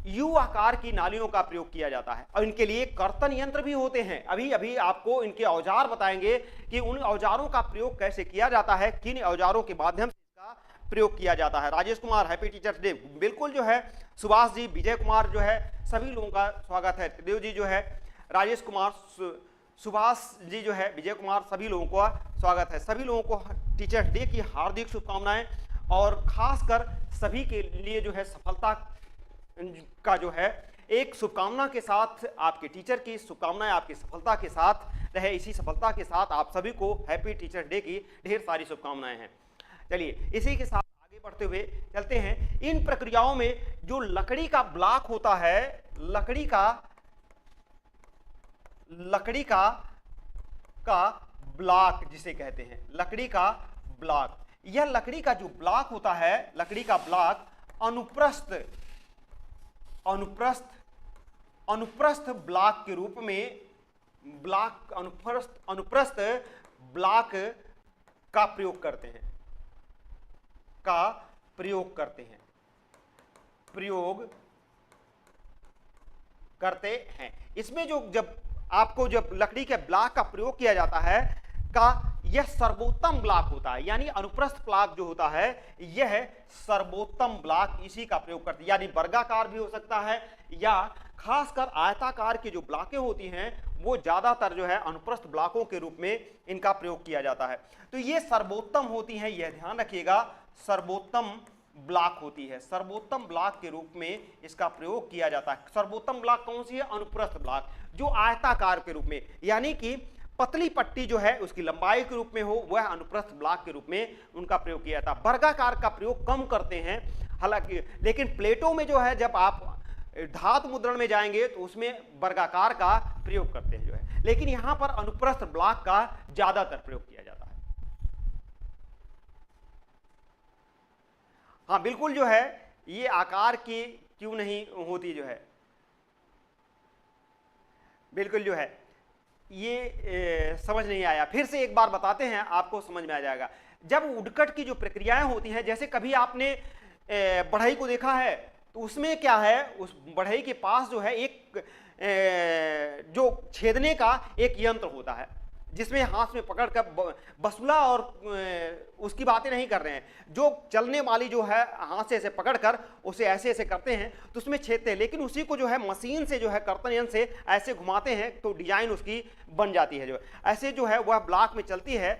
यू आकार की नालियों का प्रयोग किया जाता है। और इनके लिए कर्तन यंत्र भी होते हैं। अभी आपको इनके औजार बताएंगे कि उन औजारों का प्रयोग कैसे किया जाता है, किन औजारों के माध्यम से इसका प्रयोग किया जाता है। Rajesh Kumar, happy teachers day. बिल्कुल जो है सुभाष जी, विजय कुमार जो है, सभी लोगों का स्वागत है। त्रिदेव जी जो है, राजेश कुमार, सुभाष जी जो है, विजय कुमार, सभी लोगों का स्वागत है। सभी लोगों को टीचर्स डे की हार्दिक शुभकामनाएं और खासकर सभी के लिए जो है सफलता का जो है एक शुभकामना के साथ, आपके टीचर की शुभकामनाएं आपकी सफलता के साथ रहे। इसी सफलता के साथ आप सभी को हैप्पी टीचर डे की ढेर सारी शुभकामनाएं हैं। चलिए इसी के साथ आगे बढ़ते हुए चलते हैं। इन प्रक्रियाओं में जो लकड़ी का ब्लॉक होता है, लकड़ी का ब्लॉक जिसे कहते हैं, लकड़ी का ब्लॉक, यह लकड़ी का जो ब्लॉक होता है, लकड़ी का ब्लॉक अनुप्रस्थ ब्लॉक के रूप में, अनुप्रस्थ ब्लॉक का प्रयोग करते हैं। इसमें जब लकड़ी के ब्लॉक का प्रयोग किया जाता है का यह सर्वोत्तम ब्लॉक होता है, यानी अनुप्रस्थ ब्लॉक जो होता है यह सर्वोत्तम ब्लॉक इसी का प्रयोग करते हैं। यानी वर्गाकार भी हो सकता है या खासकर आयताकार की जो ब्लॉकें होती हैं वो ज्यादातर जो है अनुप्रस्थ ब्लॉकों के रूप में इनका प्रयोग किया जाता है। तो ये सर्वोत्तम होती हैं, यह ध्यान रखिएगा, सर्वोत्तम ब्लॉक होती है, सर्वोत्तम ब्लॉक के रूप में इसका प्रयोग किया जाता है। सर्वोत्तम ब्लॉक कौन सी है? अनुप्रस्थ ब्लॉक, जो आयताकार के रूप में, यानी कि पतली पट्टी जो है उसकी लंबाई के रूप में हो, वह अनुप्रस्थ ब्लॉक के रूप में उनका प्रयोग किया जाता है। वर्गाकार का प्रयोग कम करते हैं हालांकि, लेकिन प्लेटों में जो है जब आप धातु मुद्रण में जाएंगे तो उसमें वर्गाकार का प्रयोग करते हैं जो है, लेकिन यहां पर अनुप्रस्थ ब्लॉक का ज्यादातर प्रयोग किया जाता है। हाँ बिल्कुल जो है ये आकार की क्यों नहीं होती जो है, बिल्कुल जो है ये समझ नहीं आया, फिर से एक बार बताते हैं आपको समझ में आ जाएगा। जब वुडकट की जो प्रक्रियाएं होती हैं, जैसे कभी आपने बढ़ई को देखा है तो उसमें क्या है, उस बढ़ई के पास जो है एक जो छेदने का एक यंत्र होता है जिसमें हाथ में पकड़ कर बसुला, और उसकी बातें नहीं कर रहे हैं, जो चलने वाली जो है हाथ से ऐसे पकड़कर उसे ऐसे ऐसे करते हैं तो उसमें छेदते हैं, लेकिन उसी को जो है मशीन से जो है कर्तन यंत्र से ऐसे घुमाते हैं तो डिजाइन उसकी बन जाती है। जो ऐसे जो है वह ब्लॉक में चलती है,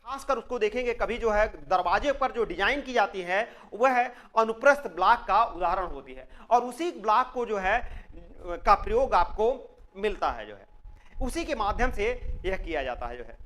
खासकर उसको देखेंगे कभी जो है दरवाजे पर जो डिजाइन की जाती है वह अनुप्रस्थ ब्लॉक का उदाहरण होती है, और उसी ब्लॉक को जो है का प्रयोग आपको मिलता है, जो है उसी के माध्यम से यह किया जाता है। जो है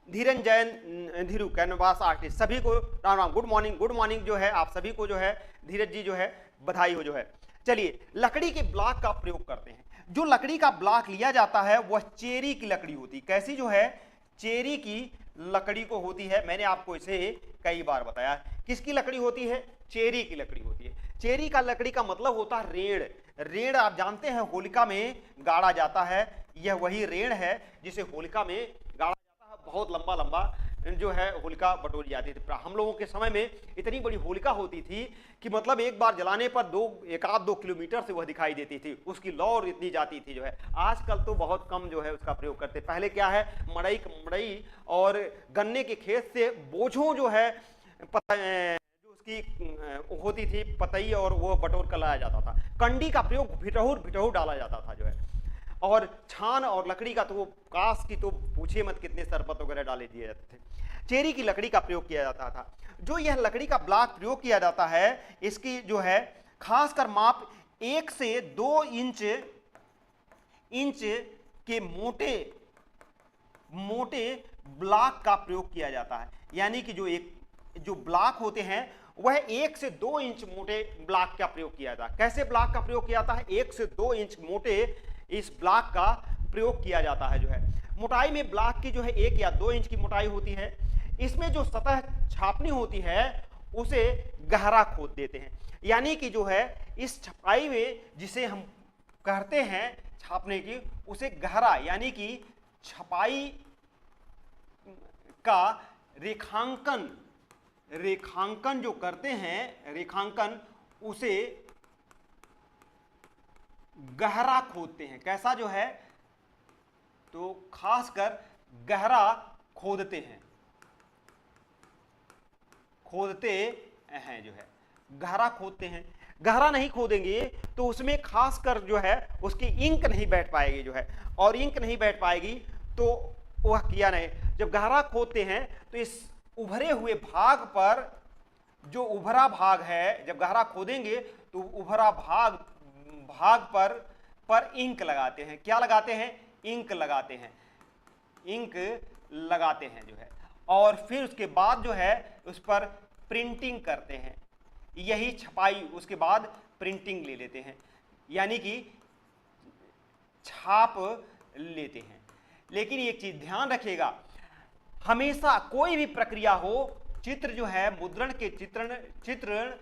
धीरन जैन धीरू कैनवास आर्टिस्ट, सभी को राम राम, गुड मॉर्निंग जो है आप सभी को जो है धीरज जी जो है बधाई हो। जो है चलिए लकड़ी के ब्लॉक का प्रयोग करते हैं। जो लकड़ी का ब्लॉक लिया जाता है वह चेरी की लकड़ी होती है। कैसी जो है? चेरी की लकड़ी को होती है। मैंने आपको इसे कई बार बताया। किसकी लकड़ी होती है? चेरी की लकड़ी होती है। चेरी का लकड़ी का मतलब होता है रेड़। रेड़ आप जानते हैं होलिका में गाड़ा जाता है, यह वही रेड़ है जिसे होलिका में गाड़ा जाता है। बहुत लंबा लंबा जो है होलिका बटोरी जाती थी। हम लोगों के समय में इतनी बड़ी होलिका होती थी कि मतलब एक बार जलाने पर एक आध 2 किलोमीटर से वह दिखाई देती थी, उसकी लौ इतनी जाती थी। जो है आजकल तो बहुत कम जो है उसका प्रयोग करते। पहले क्या है, मड़ई और गन्ने के खेत से बोझों जो है जो उसकी होती थी पतई, और वो बटोर कर लाया जाता था। कंडी का प्रयोग भिटहूर डाला जाता था जो है, और छान और लकड़ी का तो वो कांस की तो पूछिए मत कितने सरपत वगैरह डाले दिए जाते थे। चेरी की लकड़ी का प्रयोग किया जाता था। जो यह लकड़ी का ब्लॉक प्रयोग किया जाता है, इसकी जो है खासकर माप 1 से 2 इंच के मोटे ब्लॉक का प्रयोग किया जाता है। यानी कि जो ब्लॉक होते हैं वह 1 से 2 इंच मोटे ब्लॉक का प्रयोग किया जाता है। कैसे ब्लॉक का प्रयोग किया जाता है? 1 से 2 इंच मोटे इस ब्लॉक का प्रयोग किया जाता है। जो है मोटाई में ब्लॉक की जो है 1 या 2 इंच की मोटाई होती है। इसमें जो सतह छापनी होती है उसे गहरा खोद देते हैं। यानी कि जो है इस छपाई में जिसे हम कहते हैं छापने की, उसे गहरा, यानी कि छपाई का रेखांकन जो करते हैं, रेखांकन उसे गहरा खोदते हैं। कैसा जो है? तो खासकर गहरा खोदते हैं जो है गहरा खोदते हैं। गहरा नहीं खोदेंगे तो उसमें खासकर जो है उसकी इंक नहीं बैठ पाएगी जो है, और इंक नहीं बैठ पाएगी तो वह किया नहीं। जब गहरा खोदते हैं तो इस उभरे हुए भाग पर जो उभरा भाग है, जब गहरा खोदेंगे तो उभरा भाग भाग पर इंक लगाते हैं। क्या लगाते हैं? इंक लगाते हैं, इंक लगाते हैं जो है, और फिर उसके बाद जो है उस पर प्रिंटिंग करते हैं। यही छपाई, उसके बाद प्रिंटिंग ले लेते हैं, यानी कि छाप लेते हैं। लेकिन एक चीज ध्यान रखिएगा, हमेशा कोई भी प्रक्रिया हो, चित्र जो है मुद्रण के चित्रण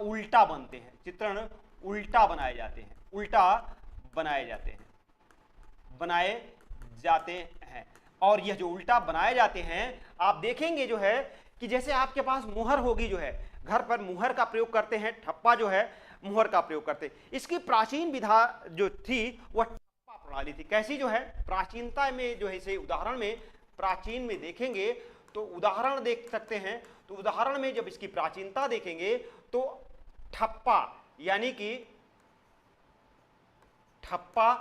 उल्टा बनते हैं, चित्रण उल्टा बनाए जाते हैं, उल्टा बनाए जाते हैं, बनाए जाते हैं। और यह जो उल्टा बनाए जाते हैं, आप देखेंगे जो है कि जैसे आपके पास मुहर होगी, जो है घर पर मुहर का प्रयोग करते हैं, ठप्पा जो है मुहर का प्रयोग करते हैं। इसकी प्राचीन विधा जो थी वह ठप्पा प्रणाली थी। कैसी जो है प्राचीनता में जो है, इसे उदाहरण में प्राचीन में देखेंगे तो उदाहरण देख सकते हैं। तो उदाहरण में जब इसकी प्राचीनता देखेंगे तो ठप्पा यानी कि ठप्पा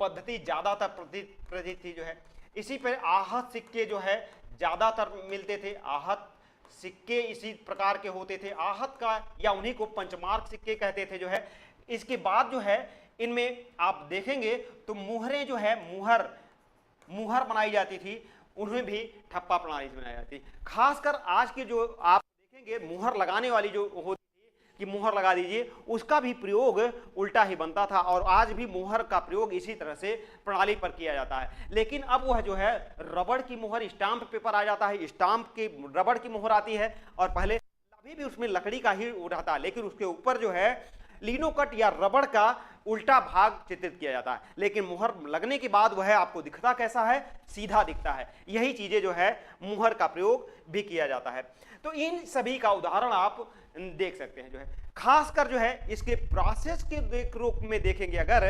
पद्धति ज्यादातर प्रचलित थी जो है। इसी पर आहत सिक्के जो है ज्यादातर मिलते थे, आहत सिक्के इसी प्रकार के होते थे, आहत का या उन्हीं को पंचमार्क सिक्के कहते थे जो है। इसके बाद जो है इनमें आप देखेंगे तो मुहरें जो है मुहर बनाई जाती थी, उन्हें भी ठप्पा प्रणाली से बनाई जाती। खासकर आज के जो आप देखेंगे मुहर लगाने वाली जो होती थी कि मुहर लगा दीजिए, उसका भी प्रयोग उल्टा ही बनता था, और आज भी मुहर का प्रयोग इसी तरह से प्रणाली पर किया जाता है। लेकिन अब वह जो है रबड़ की मुहर, स्टाम्प पेपर आ जाता है, स्टाम्प की रबड़ की मुहर आती है, और पहले अभी भी उसमें लकड़ी का ही रहता है, लेकिन उसके ऊपर जो है लिनोकट या रबड़ का उल्टा भाग चित्रित किया जाता है। लेकिन मुहर लगने के बाद वह आपको दिखता कैसा है? सीधा दिखता है। यही चीजें जो है मुहर का प्रयोग भी किया जाता है। तो इन सभी का उदाहरण आप देख सकते हैं जो है। खासकर जो है इसके प्रोसेस के रूप में देखेंगे, अगर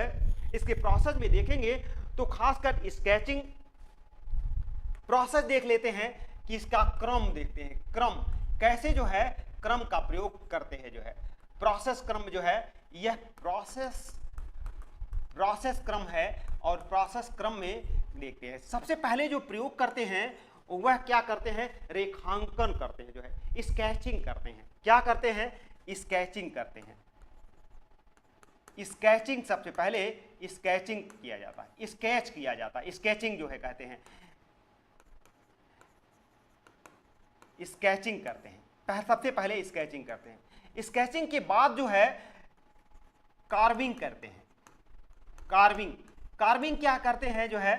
इसके प्रोसेस में देखेंगे तो खासकर स्केचिंग प्रोसेस देख लेते हैं कि इसका क्रम देखते हैं, क्रम कैसे जो है क्रम का प्रयोग करते हैं जो है। प्रोसेस क्रम जो है यह प्रोसेस क्रम है, और प्रोसेस क्रम में देखते हैं सबसे पहले जो प्रयोग करते हैं वह क्या करते हैं? रेखांकन करते हैं जो है, स्केचिंग करते हैं। क्या करते हैं? स्केचिंग करते हैं। स्केचिंग सबसे पहले स्केचिंग किया जाता है, स्केच किया जाता है, स्केचिंग जो है कहते हैं, स्केचिंग करते हैं। सबसे पहले स्केचिंग करते हैं। स्केचिंग के बाद जो है कार्विंग करते हैं। कार्विंग क्या करते हैं जो है?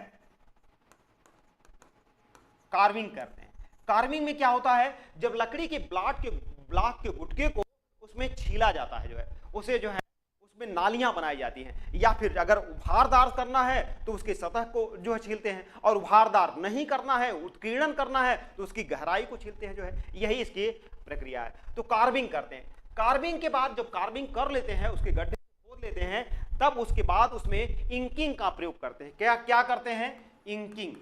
कार्विंग करते हैं। कार्विंग में क्या होता है? जब लकड़ी के ब्लॉक के गुटके को उसमें छीला जाता है जो है, उसे जो है उसमें नालियां बनाई जाती हैं, या फिर अगर उभारदार करना है तो उसकी सतह को जो है छीलते हैं, और उभारदार नहीं करना है, उत्कीर्णन करना है तो उसकी गहराई को छीलते हैं जो है। यही इसकी प्रक्रिया है। तो कार्विंग करते हैं। कार्विंग के बाद जब कार्विंग कर लेते हैं, उसके गड्ढे खोद लेते हैं, तब उसके बाद उसमें इंकिंग का प्रयोग करते हैं। क्या करते हैं? इंकिंग।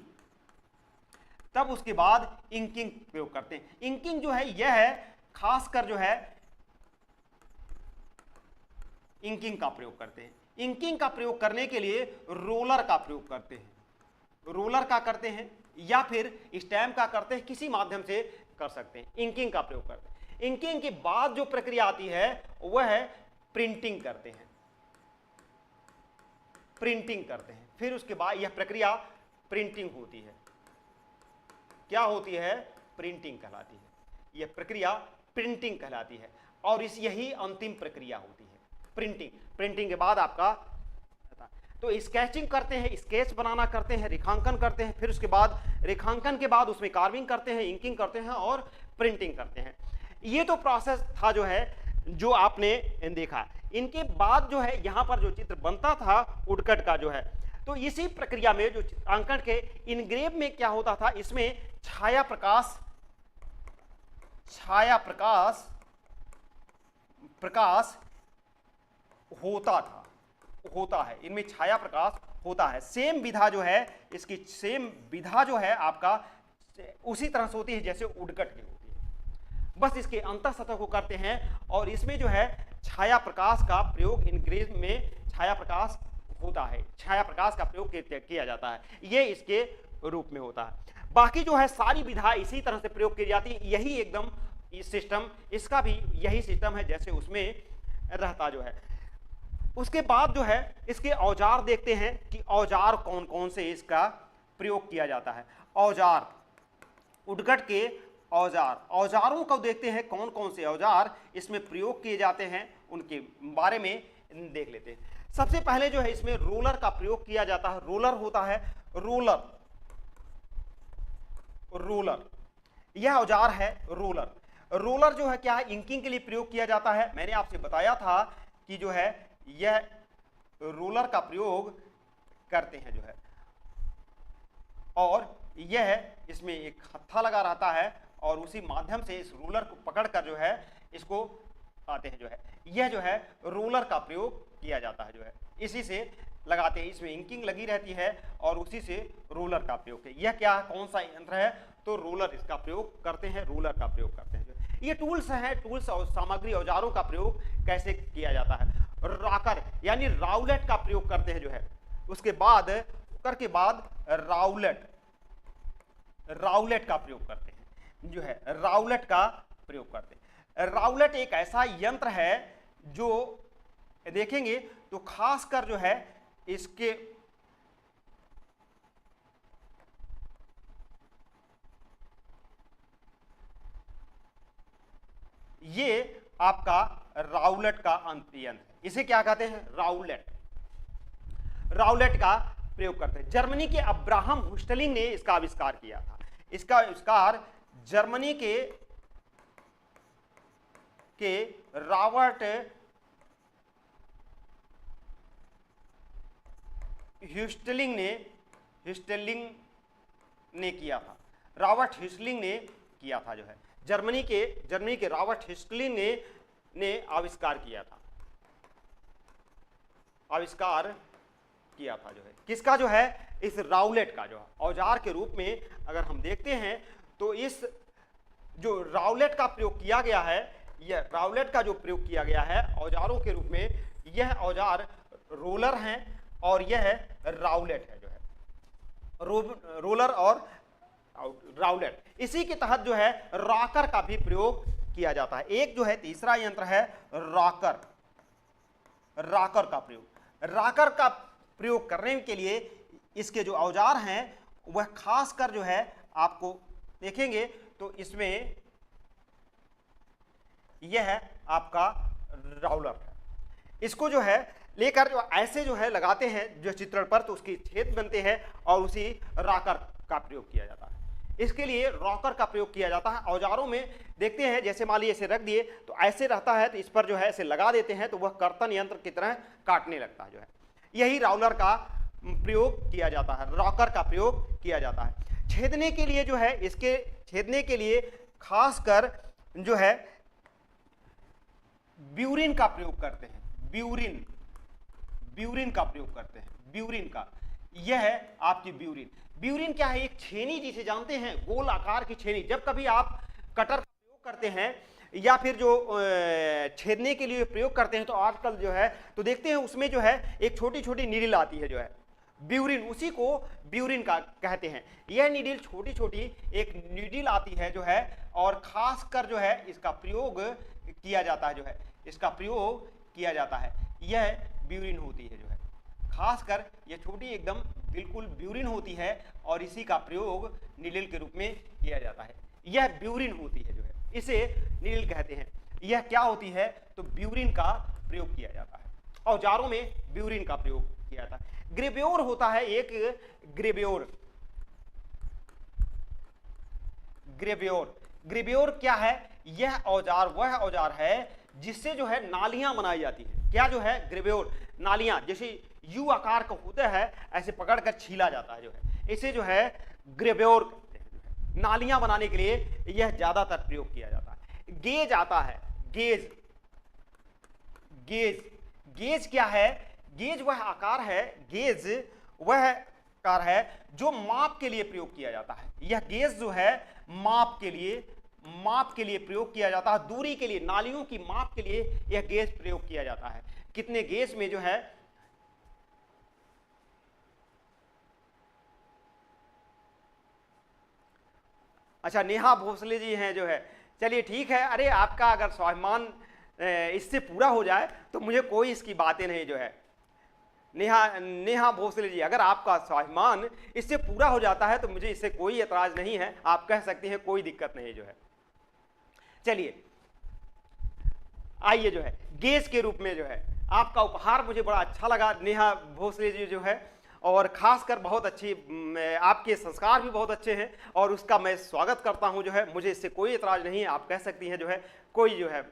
तब उसके बाद इंकिंग प्रयोग करते हैं। इंकिंग जो है यह है खासकर जो है इंकिंग का प्रयोग करते हैं। इंकिंग का प्रयोग करने के लिए रोलर का प्रयोग करते हैं। रोलर का करते हैं या फिर स्टैम्प का करते हैं, किसी माध्यम से कर सकते हैं। इंकिंग का प्रयोग करते हैं। इंकिंग के बाद जो प्रक्रिया आती है वह है प्रिंटिंग करते हैं। प्रिंटिंग करते हैं। फिर उसके बाद यह प्रक्रिया प्रिंटिंग होती है। क्या होती है? प्रिंटिंग कहलाती है। यह प्रक्रिया प्रिंटिंग कहलाती है, और यही अंतिम प्रक्रिया होती है प्रिंटिंग के बाद आपका। तो स्केचिंग करते हैं, स्केच बनाना करते हैं, रेखांकन करते हैं, फिर उसके बाद रेखांकन के बाद उसमें कार्विंग करते हैं, इंकिंग करते हैं और प्रिंटिंग करते हैं। ये तो प्रोसेस था जो है जो आपने देखा। इनके बाद जो है यहाँ पर जो चित्र बनता था वुडकट का जो है, तो इसी प्रक्रिया में जो चित्रांकन के इनग्रेव में क्या होता था, इसमें छाया प्रकाश होता है। इनमें छाया प्रकाश होता है। सेम विधा जो है, इसकी सेम विधा जो है आपका उसी तरह से होती है जैसे वुडकट की होती है, बस इसके अंतर सतह को करते हैं, और इसमें जो है छाया प्रकाश का प्रयोग इनग्रेव में छाया प्रकाश होता है, छाया प्रकाश का प्रयोग किया जाता है। ये इसके रूप में होता है। बाकी जो है सारी विधा इसी तरह से प्रयोग की जाती है। यही एकदम सिस्टम, इसका भी यही सिस्टम है जैसे उसमें रहता जो है। उसके बाद जो है इसके औजार देखते हैं कि औजार कौन कौन से इसका प्रयोग किया जाता है। औजार, उडगट के औजार, औजारों को देखते हैं कौन कौन से औजार इसमें प्रयोग किए जाते हैं, उनके बारे में देख लेते हैं। सबसे पहले जो है इसमें रोलर का प्रयोग किया जाता है। रोलर होता है, रोलर, रोलर, यह औजार है रोलर। रोलर जो है क्या है, इंकिंग के लिए प्रयोग किया जाता है। मैंने आपसे बताया था कि जो है यह रोलर का प्रयोग करते हैं जो है, और यह इसमें एक हत्था लगा रहता है और उसी माध्यम से इस रोलर को पकड़कर जो है इसको आते हैं जो है, यह जो है रोलर का प्रयोग किया जाता है जो है, इसी से लगाते हैं। इसमें इंकिंग लगी रहती है और उसी से रोलर का प्रयोग है। यह क्या है, कौन सा यंत्र है, तो रोलर इसका प्रयोग करते हैं, रोलर का प्रयोग करते हैं। ये टूल्स हैं, टूल्स और सामग्री औजारों का प्रयोग कैसे किया जाता है। राकर यानी राउलेट का प्रयोग करते हैं जो है, उसके बाद कुकर के बाद राउलेट, राउलेट का प्रयोग करते हैं जो है, राउलेट का प्रयोग करते हैं। राउलेट एक ऐसा यंत्र है जो देखेंगे तो खासकर जो है इसके ये आपका राउलेट का यंत्र है। इसे क्या कहते हैं, राउलेट, राउलेट का प्रयोग करते हैं। जर्मनी के अब्राहम हुस्टलिंग ने इसका आविष्कार किया था। इसका आविष्कार जर्मनी के रॉबर्ट ह्यूस्टलिंग ने किया था। रॉबर्ट ह्यूस्टलिंग ने किया था जो है, जर्मनी के रॉबर्ट ह्यूस्टलिंग ने आविष्कार किया था, आविष्कार किया था जो है, किसका जो है, इस राउलेट का जो है औजार के रूप में अगर हम देखते हैं तो इस जो राउलेट का प्रयोग किया गया है, यह राउलेट का जो प्रयोग किया गया है औजारों के रूप में, यह औजार रोलर हैं और यह राउलेट है जो है, रोलर और राउलेट। इसी के तहत जो है रॉकर का भी प्रयोग किया जाता है। एक जो है तीसरा यंत्र है रॉकर, रॉकर का प्रयोग, रॉकर का प्रयोग करने के लिए इसके जो औजार हैं वह खासकर जो है आपको देखेंगे तो इसमें यह आपका राउलर है। इसको जो है लेकर जो ऐसे जो है लगाते हैं जो चित्रण पर, तो उसकी छेद बनते हैं और उसी रॉकर का प्रयोग किया जाता है। इसके लिए रॉकर का प्रयोग किया जाता है। औजारों में देखते हैं जैसे मान लीजिए ऐसे रख दिए तो ऐसे रहता है, तो इस पर जो है ऐसे लगा देते हैं तो वह कर्तन यंत्र की तरह काटने लगता है जो है, यही राउलर का प्रयोग किया जाता है, रॉकर का प्रयोग किया जाता है। छेदने के लिए जो है, इसके छेदने के लिए खासकर जो है ब्यूरिन का प्रयोग करते हैं, ब्यूरिन, ब्यूरिन का प्रयोग करते हैं, ब्यूरिन का, यह है आपकी ब्यूरिन। ब्यूरिन क्या है, एक छेनी जिसे जानते हैं, गोल आकार की छेनी। जब कभी आप कटर का प्रयोग करते हैं या फिर जो छेदने के लिए प्रयोग करते हैं तो आजकल जो है तो देखते हैं उसमें जो है एक छोटी छोटी नीडल आती है जो है, ब्यूरिन, उसी को ब्यूरिन का कहते हैं। यह नीडल छोटी छोटी एक नीडल आती है जो है, और खासकर जो है इसका प्रयोग किया जाता है जो है, इसका प्रयोग किया जाता है, यह ब्यूरिन होती है जो है, खासकर यह छोटी एकदम बिल्कुल ब्यूरिन होती है और इसी का प्रयोग नीडल के रूप में किया जाता है। यह ब्यूरिन होती है जो है, इसे नीडल कहते हैं। यह क्या होती है, तो ब्यूरिन का प्रयोग किया जाता है, औजारों में ब्यूरिन का प्रयोग किया जाता है। ग्रेब्योर होता है एक, ग्रेब्योर, ग्रेब्योर, ग्रेब्योर क्या है, यह औजार वह औजार है जिससे जो है नालियां बनाई जाती है। क्या जो है, ग्रेब्योर, नालियां जैसे यू आकार का होता है ऐसे पकड़कर छीला जाता है जो है, इसे जो है ग्रेब्योर कहते हैं। नालियां बनाने के लिए यह ज्यादातर प्रयोग किया जाता है। गेज आता है, गेज, गेज, गेज क्या है, गेज वह आकार है, गेज वह आकार है जो माप के लिए प्रयोग किया जाता है। यह गेज जो है माप के लिए प्रयोग किया जाता है, दूरी के लिए, नालियों की माप के लिए यह गेज प्रयोग किया जाता है। कितने गेज में जो है अच्छा, नेहा भोसले जी हैं जो है, चलिए ठीक है। अरे आपका अगर स्वाभिमान इससे पूरा हो जाए तो मुझे कोई इसकी बातें नहीं जो है। नेहा भोसले जी, अगर आपका स्वाभिमान इससे पूरा हो जाता है तो मुझे इससे कोई एतराज नहीं है, आप कह सकती हैं, कोई दिक्कत नहीं जो है। चलिए आइए जो है गेज के रूप में जो है आपका उपहार मुझे बड़ा अच्छा लगा नेहा भोसले जी जो है, और खासकर बहुत अच्छी, आपके संस्कार भी बहुत अच्छे हैं और उसका मैं स्वागत करता हूं जो है, मुझे इससे कोई एतराज नहीं है, आप कह सकती हैं जो है, कोई जो है।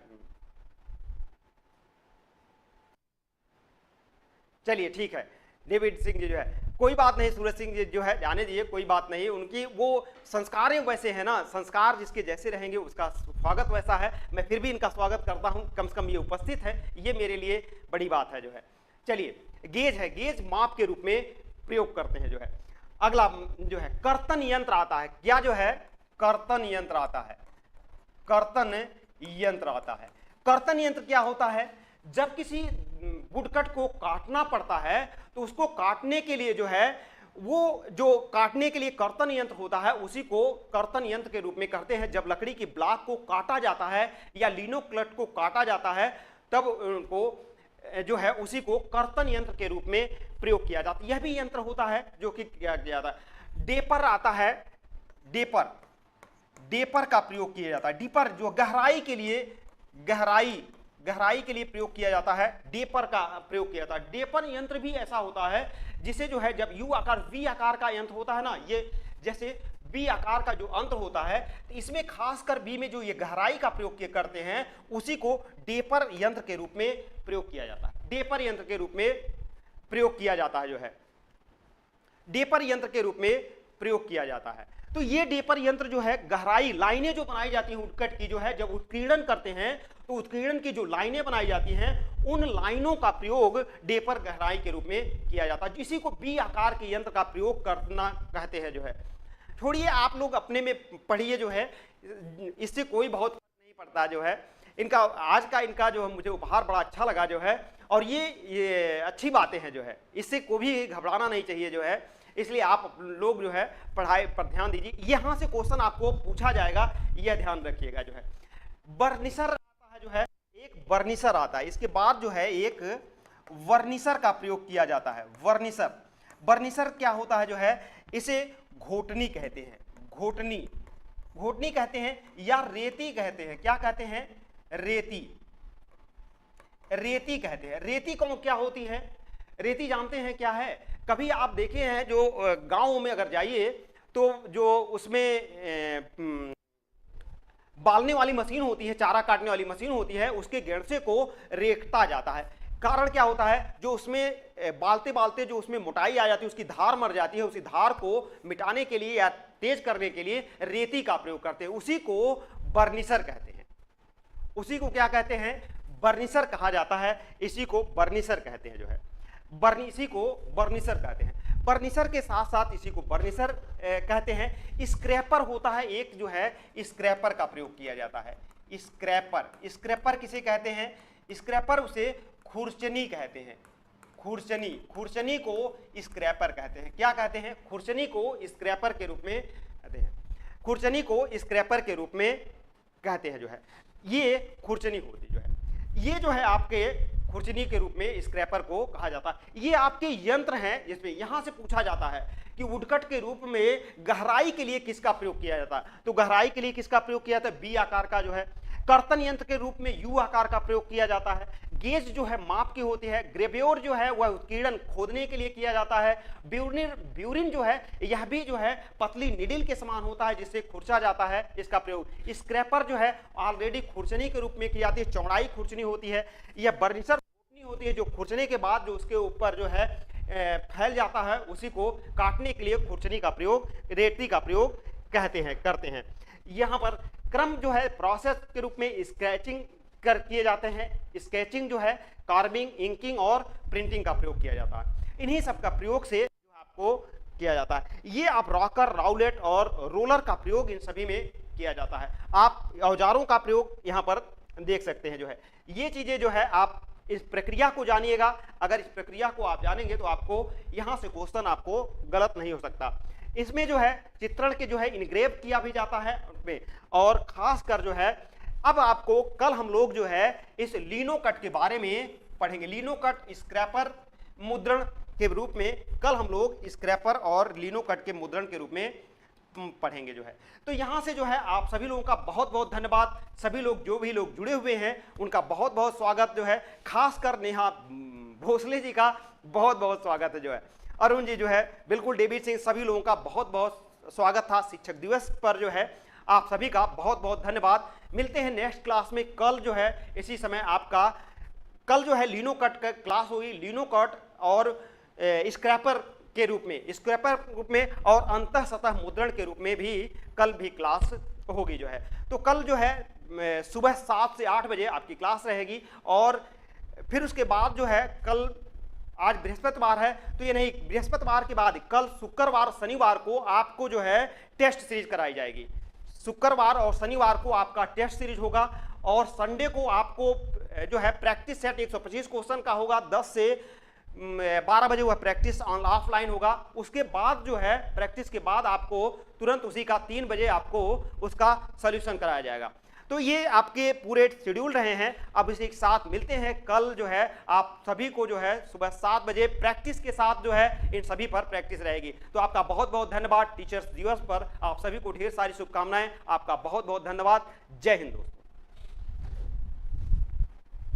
चलिए ठीक है, डेविड सिंह जी जो है, कोई बात नहीं, सूरज सिंह जी जो है जाने दीजिए, कोई बात नहीं, उनकी वो संस्कार वैसे है ना, संस्कार जिसके जैसे रहेंगे उसका स्वागत वैसा है। मैं फिर भी इनका स्वागत करता हूं, कम से कम ये उपस्थित है, ये मेरे लिए बड़ी बात है जो है। चलिए गेज है, गेज माप के रूप में प्रयोग करते हैं जो है। अगला जो है कर्तन यंत्र आता है, क्या जो है, कर्तन यंत्र आता है, कर्तन यंत्र आता है। कर्तन यंत्र क्या होता है, जब किसी वुडकट को काटना पड़ता है तो उसको काटने के लिए जो है, वो जो काटने के लिए कर्तन यंत्र होता है उसी को कर्तन यंत्र के रूप में कहते हैं। जब लकड़ी की ब्लॉक को काटा जाता है या लिनोक्लट को काटा जाता है तब उनको जो है उसी को कर्तन यंत्र के रूप में प्रयोग किया जाता है। यह भी यंत्र होता है जो कि किया जाता है। डेपर आता है, डेपर, डेपर का प्रयोग किया जाता है। डीपर जो गहराई के लिए, गहराई के लिए प्रयोग किया जाता है, डेपर का प्रयोग किया जाता है। डेपर यंत्र भी ऐसा होता है जिसे जो है, जब यू आकार वी आकार का यंत्र होता है ना, ये जैसे बी आकार का जो अंत होता है, तो इसमें खासकर बी में जो ये गहराई का प्रयोग करते हैं उसी को डेपर यंत्र के रूप में प्रयोग किया जाता है। डेपर यंत्र के रूप में प्रयोग किया जाता है जो है, डेपर यंत्र के रूप में प्रयोग किया जाता है। तो ये डेपर यंत्र जो है, गहराई लाइनें जो बनाई जाती हैं उत्कट की जो है, जब उत्कीर्णन करते हैं तो उत्कीर्णन की जो लाइनें बनाई जाती हैं उन लाइनों का प्रयोग डेपर गहराई के रूप में किया जाता है। इसी को बी आकार के यंत्र का प्रयोग करना कहते हैं जो है। छोड़िए, आप लोग अपने में पढ़िए जो है, इससे कोई बहुत नहीं पड़ता जो है। इनका आज का इनका जो मुझे उपहार बड़ा अच्छा लगा जो है, और ये अच्छी बातें हैं जो है, इससे कोई भी घबराना नहीं चाहिए जो है। इसलिए आप लोग जो है पढ़ाई पर ध्यान दीजिए। यहाँ से क्वेश्चन आपको पूछा जाएगा, यह ध्यान रखिएगा जो है। बर्निशर आता है जो है, एक बर्निशर आता है, इसके बाद जो है एक वर्निशर का प्रयोग किया जाता है। वर्निशर, बर्निशर क्या होता है जो है, इसे घोटनी कहते हैं, घोटनी, घोटनी कहते हैं या रेती कहते हैं। क्या कहते हैं, रेती, रेती कहते हैं। रेती कौन क्या होती है, रेती जानते हैं क्या है? कभी आप देखे हैं जो गांव में अगर जाइए तो जो उसमें बालने वाली मशीन होती है, चारा काटने वाली मशीन होती है, उसके गेड़से को रेखता जाता है। कारण क्या होता है, जो उसमें बालते बालते जो उसमें मोटाई आ जाती है, उसकी धार मर जाती है, उसी धार को मिटाने के लिए या तेज करने के लिए रेती का प्रयोग करते हैं, उसी को बर्निशर कहते हैं। उसी को क्या कहते हैं, बर्निशर कहा जाता है, इसी को बर्निशर कहते हैं जो है। इसी को बर्निशर कहते हैं। बर्निशर के साथ साथ इसी को बर्निशर कहते हैं। स्क्रैपर होता है एक जो है, स्क्रैपर का प्रयोग किया जाता है। स्क्रैपर, स्क्रैपर किसे कहते हैं, स्क्रैपर उसे खुरचनी कहते हैं। खुरचनी, खुरचनी को स्क्रैपर कहते हैं। क्या कहते हैं, खुरचनी को स्क्रैपर के रूप में कहते हैं। खुरचनी को स्क्रैपर के रूप में कहते हैं जो है। ये खुरचनी होती जो है, ये जो है आपके खुरचनी के रूप में स्क्रैपर को कहा जाता है। ये आपके यंत्र हैं जिसमें यहां से पूछा जाता है कि वुडकट के रूप में गहराई के लिए किसका प्रयोग किया जाता है, तो गहराई के लिए किसका प्रयोग किया जाता है, बी आकार का जो है। कर्तन यंत्र के रूप में यू आकार का प्रयोग किया जाता है। गेज जो है माप की होती है। ग्रेव्योर जो है वह उत्कीर्णन खोदने के लिए किया जाता है। ब्यूरिन जो है यह भी जो है पतली निडिल के समान होता है जिससे खुरचा जाता है, इसका प्रयोग। स्क्रैपर जो है ऑलरेडी खुरचनी के रूप में की जाती है, चौड़ाई खुरचनी होती है। यह बर्निशर होती है जो खुरचने के बाद जो उसके ऊपर जो है फैल जाता है, उसी को काटने के लिए खुरचनी का प्रयोग, रेती का प्रयोग कहते हैं, करते हैं। यहाँ पर क्रम जो है प्रोसेस के रूप में स्केचिंग किए जाते हैं। स्केचिंग जो है कार्विंग, इंकिंग और प्रिंटिंग का प्रयोग किया जाता है। इन्हीं सब का प्रयोग से जो आपको किया जाता है। ये आप रॉकर, राउलेट और रोलर का प्रयोग इन सभी में किया जाता है। आप औजारों का प्रयोग यहाँ पर देख सकते हैं जो है। ये चीजें जो है आप इस प्रक्रिया को जानिएगा। अगर इस प्रक्रिया को आप जानेंगे तो आपको यहाँ से क्वेश्चन आपको गलत नहीं हो सकता। इसमें जो है चित्रण के जो है इनग्रेव किया भी जाता है उसमें, और खास कर जो है अब आपको कल हम लोग जो है इस लिनोकट के बारे में पढ़ेंगे। लिनोकट स्क्रैपर मुद्रण के रूप में कल हम लोग स्क्रैपर और लिनोकट के मुद्रण के रूप में पढ़ेंगे जो है। तो यहाँ से जो है आप सभी लोगों का बहुत बहुत धन्यवाद। सभी लोग जो भी लोग जुड़े हुए हैं उनका बहुत बहुत स्वागत जो है। खासकर नेहा भोसले जी का बहुत बहुत स्वागत है जो है। अरुण जी जो है, बिल्कुल डेविड सिंह, सभी लोगों का बहुत बहुत स्वागत था शिक्षक दिवस पर जो है। आप सभी का बहुत बहुत धन्यवाद। मिलते हैं नेक्स्ट क्लास में कल जो है इसी समय। आपका कल जो है लिनोकट का क्लास होगी। लिनोकट और स्क्रैपर के रूप में, स्क्रैपर रूप में और अंतः सतह मुद्रण के रूप में भी कल भी क्लास होगी जो है। तो कल जो है सुबह 7 से 8 बजे आपकी क्लास रहेगी। और फिर उसके बाद जो है कल, आज बृहस्पतिवार है तो ये नहीं, बृहस्पतिवार के बाद कल शुक्रवार शनिवार को आपको जो है टेस्ट सीरीज कराई जाएगी। शुक्रवार और शनिवार को आपका टेस्ट सीरीज होगा और संडे को आपको जो है प्रैक्टिस सेट 125 क्वेश्चन का होगा। 10 से 12 बजे वह प्रैक्टिस ऑफलाइन होगा। उसके बाद जो है प्रैक्टिस के बाद आपको तुरंत उसी का 3 बजे आपको उसका सॉल्यूशन कराया जाएगा। तो ये आपके पूरे शेड्यूल रहे हैं। अब इसी के साथ मिलते हैं कल जो है। आप सभी को जो है सुबह 7 बजे प्रैक्टिस के साथ जो है इन सभी पर प्रैक्टिस रहेगी। तो आपका बहुत बहुत धन्यवाद। टीचर्स दिवस पर आप सभी को ढेर सारी शुभकामनाएं। आपका बहुत बहुत धन्यवाद। जय हिंद दोस्तों।